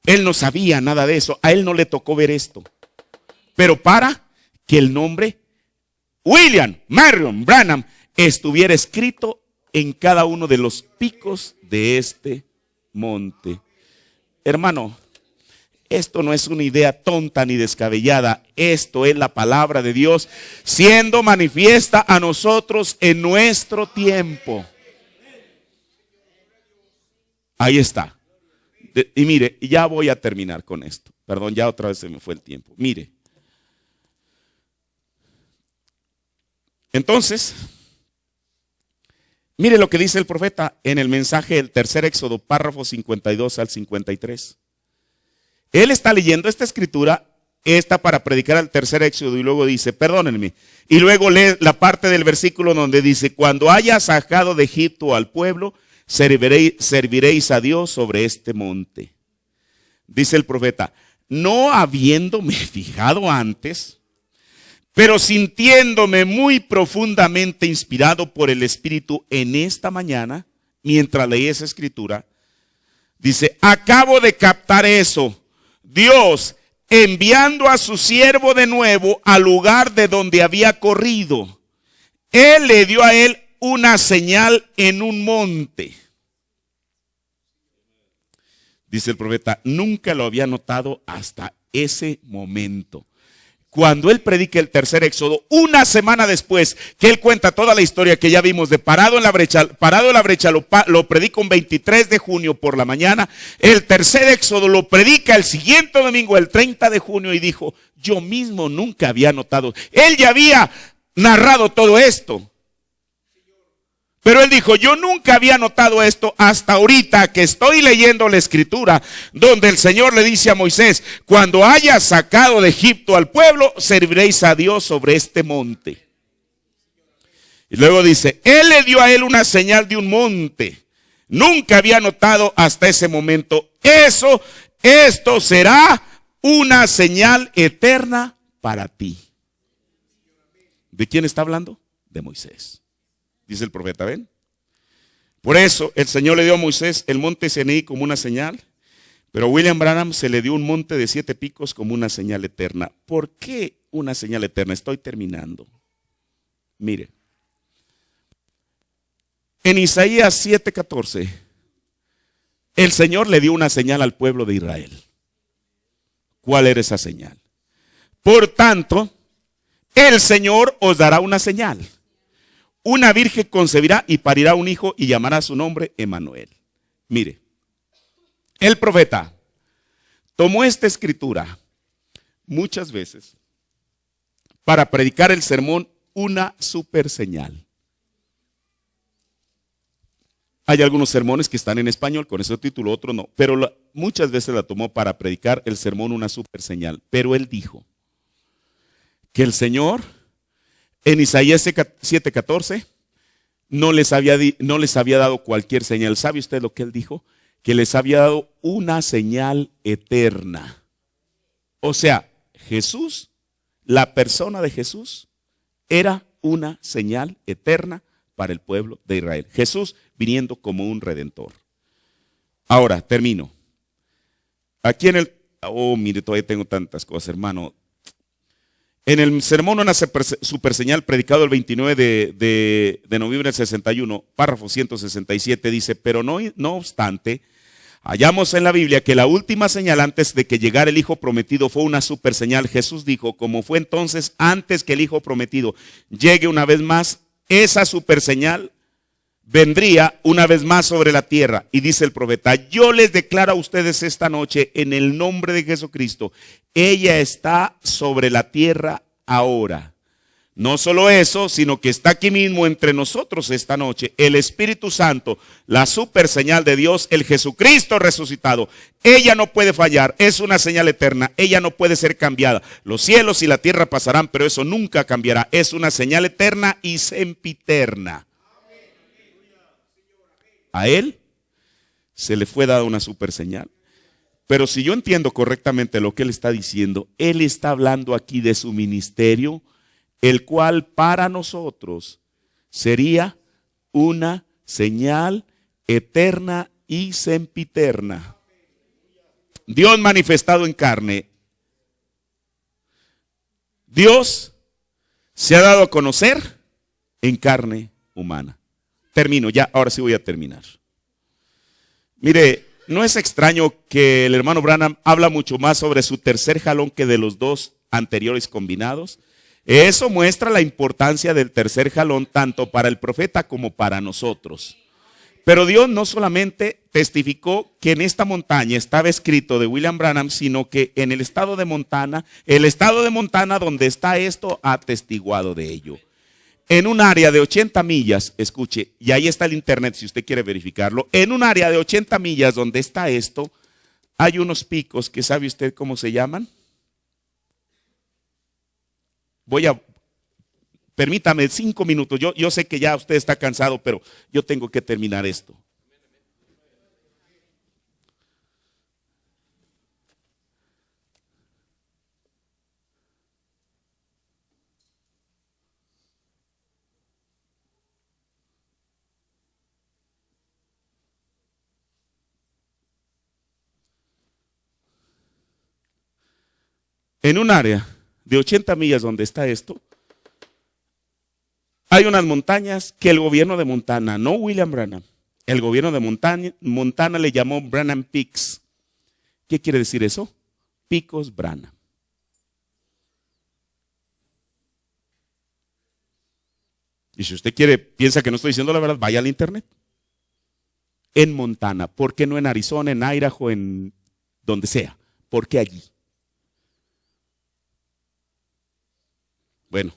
Él no sabía nada de eso. A él no le tocó ver esto. Pero para que el nombre William Marion Branham estuviera escrito en cada uno de los picos de este monte. Hermano, esto no es una idea tonta ni descabellada. Esto es la palabra de Dios siendo manifiesta a nosotros en nuestro tiempo. Ahí está. Y mire, ya voy a terminar con esto. Perdón, ya otra vez se me fue el tiempo. Mire. Entonces, mire lo que dice el profeta en el mensaje del tercer Éxodo, párrafo 52 al 53. Él está leyendo esta escritura, esta para predicar al tercer Éxodo, y luego dice, perdónenme, y luego lee la parte del versículo donde dice, cuando hayas sacado de Egipto al pueblo, serviréis a Dios sobre este monte. Dice el profeta, no habiéndome fijado antes, pero sintiéndome muy profundamente inspirado por el Espíritu en esta mañana, mientras leí esa escritura, dice, acabo de captar eso. Dios enviando a su siervo de nuevo al lugar de donde había corrido. Él le dio a él una señal en un monte. Dice el profeta, nunca lo había notado hasta ese momento. Cuando él predica el tercer Éxodo, una semana después que él cuenta toda la historia que ya vimos de parado en la brecha, lo predica un 23 de junio por la mañana. El tercer Éxodo lo predica el siguiente domingo, el 30 de junio, y dijo, yo mismo nunca había notado. Él ya había narrado todo esto. Pero él dijo, yo nunca había notado esto hasta ahorita que estoy leyendo la escritura donde el Señor le dice a Moisés, cuando hayas sacado de Egipto al pueblo, serviréis a Dios sobre este monte. Y luego dice, él le dio a él una señal de un monte. Nunca había notado hasta ese momento. Esto será una señal eterna para ti. ¿De quién está hablando? De Moisés. Dice el profeta, ¿ven? Por eso el Señor le dio a Moisés el monte Sinaí como una señal, pero a William Branham se le dio un monte de 7 picos como una señal eterna. ¿Por qué una señal eterna? Estoy terminando. Mire, en Isaías 7:14, el Señor le dio una señal al pueblo de Israel. ¿Cuál era esa señal? Por tanto, el Señor os dará una señal. Una virgen concebirá y parirá un hijo y llamará su nombre Emmanuel. Mire, el profeta tomó esta escritura muchas veces para predicar el sermón una super señal. Hay algunos sermones que están en español con ese título, otros no, pero muchas veces la tomó para predicar el sermón una super señal. Pero él dijo que el Señor en Isaías 7:14 no les había dado cualquier señal. ¿Sabe usted lo que él dijo? Que les había dado una señal eterna. O sea, Jesús, la persona de Jesús, era una señal eterna para el pueblo de Israel. Jesús viniendo como un redentor. Ahora, termino. Aquí mire, todavía tengo tantas cosas, hermano. En el sermón Una super señal predicado el 29 de noviembre del 61, párrafo 167, dice, pero no obstante, hallamos en la Biblia que la última señal antes de que llegara el Hijo prometido fue una super señal. Jesús dijo, como fue entonces antes que el Hijo prometido llegue una vez más, esa super señal vendría una vez más sobre la tierra. Y dice el profeta, yo les declaro a ustedes esta noche en el nombre de Jesucristo, ella está sobre la tierra ahora. No solo eso, sino que está aquí mismo entre nosotros esta noche, el Espíritu Santo, la super señal de Dios, el Jesucristo resucitado. Ella no puede fallar, es una señal eterna, ella no puede ser cambiada. Los cielos y la tierra pasarán, pero eso nunca cambiará. Es una señal eterna y sempiterna. A él se le fue dada una super señal. Pero si yo entiendo correctamente lo que él está diciendo, él está hablando aquí de su ministerio, el cual para nosotros sería una señal eterna y sempiterna. Dios manifestado en carne. Dios se ha dado a conocer en carne humana. Termino, ya, ahora sí voy a terminar. Mire, no es extraño que el hermano Branham habla mucho más sobre su tercer jalón que de los dos anteriores combinados. Eso muestra la importancia del tercer jalón tanto para el profeta como para nosotros. Pero Dios no solamente testificó que en esta montaña estaba escrito de William Branham, sino que en el estado de Montana donde está esto, ha atestiguado de ello. En un área de 80 millas, escuche, y ahí está el internet si usted quiere verificarlo, en un área de 80 millas donde está esto, hay unos picos que ¿sabe usted cómo se llaman? Permítame 5 minutos, yo sé que ya usted está cansado, pero yo tengo que terminar esto. En un área de 80 millas donde está esto, hay unas montañas que el gobierno de Montana, no William Branham, el gobierno de Montana le llamó Branham Peaks. ¿Qué quiere decir eso? Picos Branham. Y si usted piensa que no estoy diciendo la verdad, vaya al internet. En Montana, ¿por qué no en Arizona, en Idaho, en donde sea? ¿Por qué allí? Bueno,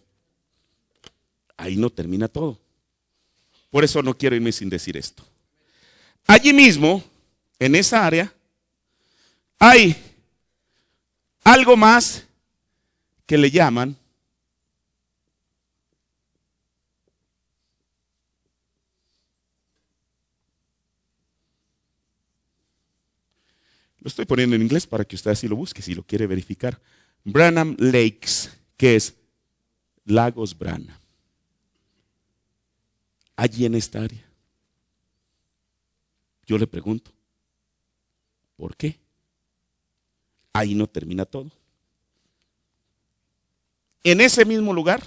ahí no termina todo. Por eso no quiero irme sin decir esto. Allí mismo, en esa área, hay algo más que le llaman lo estoy poniendo en inglés para que usted así lo busque, si lo quiere verificar. Branham Lakes, que es Lagos Branham. Allí en esta área. Yo le pregunto, ¿por qué? Ahí no termina todo. En ese mismo lugar,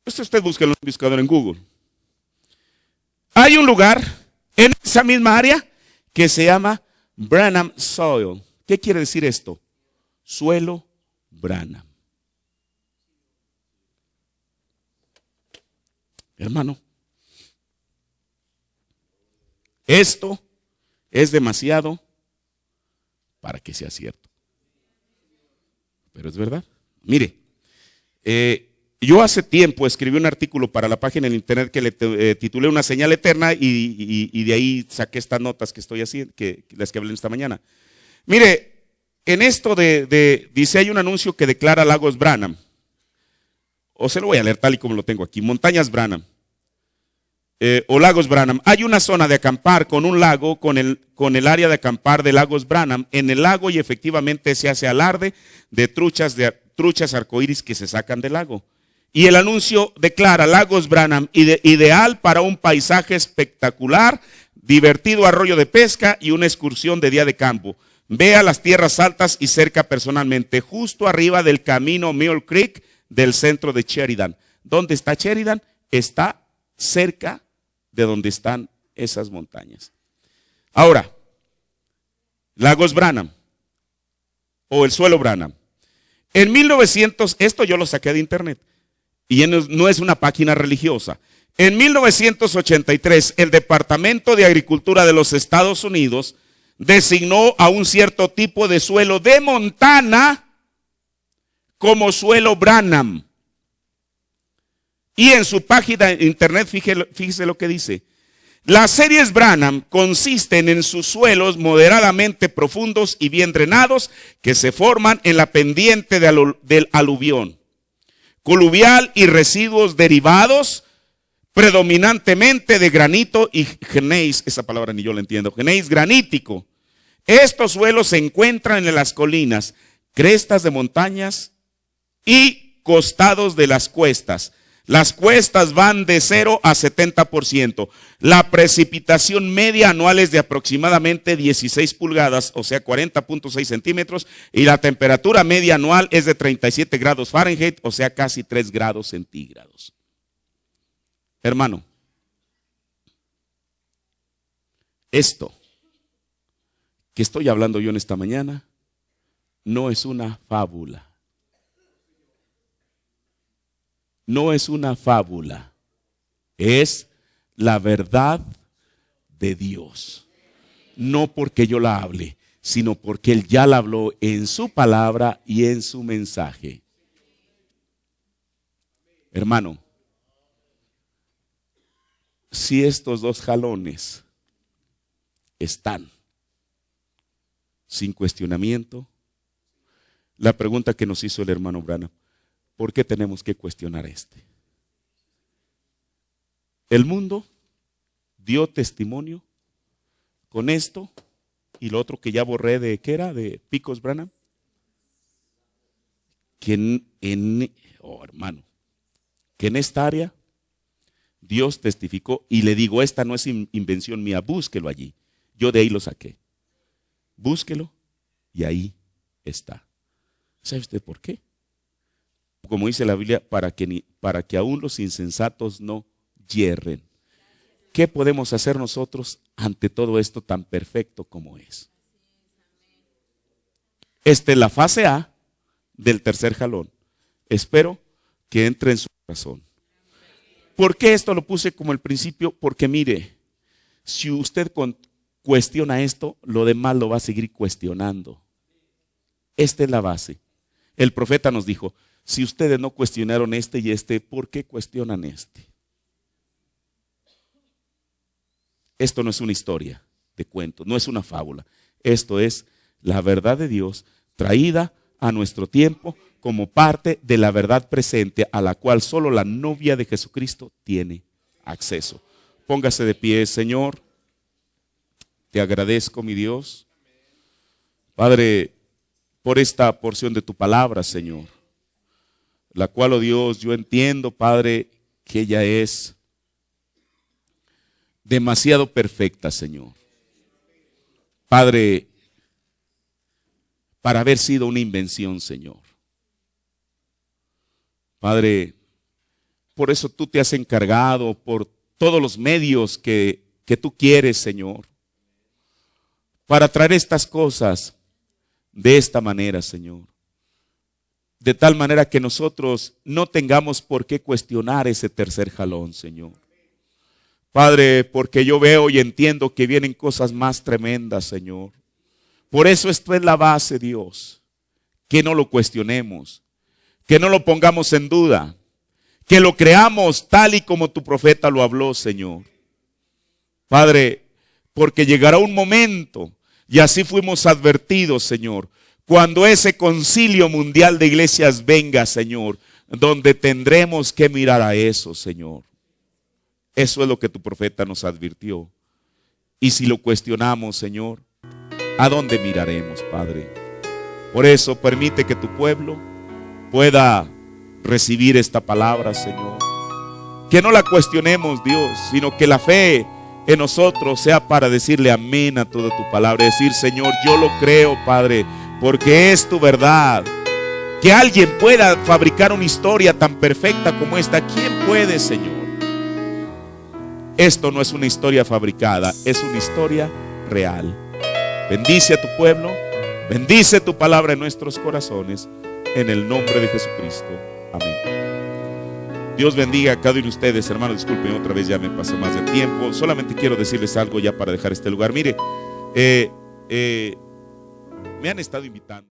usted busca en el buscador en Google. Hay un lugar en esa misma área que se llama Branham Soil. ¿Qué quiere decir esto? Suelo Branham. Hermano, esto es demasiado para que sea cierto. Pero es verdad. Mire, yo hace tiempo escribí un artículo para la página en internet que le titulé Una señal eterna y de ahí saqué estas notas que estoy haciendo, las que hablé esta mañana. Mire, en esto dice, hay un anuncio que declara Lagos Branham. O se lo voy a leer tal y como lo tengo aquí. Montañas Branham. o Lagos Branham. Hay una zona de acampar con un lago, con el área de acampar de Lagos Branham en el lago, y efectivamente se hace alarde de truchas arcoíris que se sacan del lago. Y el anuncio declara: Lagos Branham, ideal para un paisaje espectacular, divertido arroyo de pesca y una excursión de día de campo. Vea las tierras altas y cerca personalmente, justo arriba del camino Mule Creek del centro de Sheridan. ¿Dónde está Sheridan? Está cerca de donde están esas montañas. Ahora, Lagos Branham o el suelo Branham. En 1900, esto yo lo saqué de internet y no es una página religiosa. En 1983, el Departamento de Agricultura de los Estados Unidos designó a un cierto tipo de suelo de Montana como suelo Branham. Y en su página de internet, fíjese lo que dice: las series Branham consisten en sus suelos moderadamente profundos y bien drenados que se forman en la pendiente del aluvión coluvial y residuos derivados predominantemente de granito y gneis. Esa palabra ni yo la entiendo. Gneis granítico. Estos suelos se encuentran en las colinas, crestas de montañas y costados de las cuestas. Las cuestas van de 0 a 70%. La precipitación media anual es de aproximadamente 16 pulgadas, o sea 40.6 centímetros, y la temperatura media anual es de 37 grados Fahrenheit, o sea casi 3 grados centígrados. Hermano, esto que estoy hablando yo en esta mañana no es una fábula. No es una fábula, es la verdad de Dios. No porque yo la hable, sino porque Él ya la habló en su palabra y en su mensaje. Hermano, si estos dos jalones están sin cuestionamiento, la pregunta que nos hizo el hermano Branham: ¿por qué tenemos que cuestionar este? El mundo dio testimonio con esto y lo otro que ya borré de, ¿qué era? De Picos Branham. Que hermano, que en esta área Dios testificó, y le digo, esta no es invención mía, búsquelo allí. Yo de ahí lo saqué. Búsquelo y ahí está. ¿Sabe usted por qué? Como dice la Biblia, para que aún los insensatos no yerren. ¿Qué podemos hacer nosotros ante todo esto tan perfecto como es? Esta es la fase A del tercer jalón. Espero que entre en su corazón. ¿Por qué esto lo puse como el principio? Porque mire, si usted cuestiona esto, lo demás lo va a seguir cuestionando. Esta es la base. El profeta nos dijo: si ustedes no cuestionaron este y este, ¿por qué cuestionan este? Esto no es una historia de cuentos, no es una fábula. Esto es la verdad de Dios traída a nuestro tiempo como parte de la verdad presente, a la cual solo la novia de Jesucristo tiene acceso. Póngase de pie. Señor, te agradezco, mi Dios, Padre, por esta porción de tu palabra, Señor, la cual, oh Dios, yo entiendo, Padre, que ella es demasiado perfecta, Señor. Padre, para haber sido una invención, Señor. Padre, por eso tú te has encargado por todos los medios que tú quieres, Señor, para traer estas cosas de esta manera, Señor. De tal manera que nosotros no tengamos por qué cuestionar ese tercer jalón, Señor. Padre, porque yo veo y entiendo que vienen cosas más tremendas, Señor. Por eso esto es la base, Dios. Que no lo cuestionemos, que no lo pongamos en duda, que lo creamos tal y como tu profeta lo habló, Señor. Padre, porque llegará un momento, y así fuimos advertidos, Señor, cuando ese concilio mundial de iglesias venga, Señor, donde tendremos que mirar a eso, Señor. Eso es lo que tu profeta nos advirtió. Y si lo cuestionamos, Señor, ¿a dónde miraremos, Padre? Por eso permite que tu pueblo pueda recibir esta palabra, Señor. Que no la cuestionemos, Dios, sino que la fe en nosotros sea para decirle amén a toda tu palabra. Decir, Señor, yo lo creo, Padre, porque es tu verdad. Que alguien pueda fabricar una historia tan perfecta como esta. ¿Quién puede, Señor? Esto no es una historia fabricada, es una historia real. Bendice a tu pueblo, bendice tu palabra en nuestros corazones, en el nombre de Jesucristo. Amén. Dios bendiga a cada uno de ustedes, hermanos. Disculpen, otra vez ya me pasó más de tiempo. Solamente quiero decirles algo ya para dejar este lugar. Mire, me han estado invitando.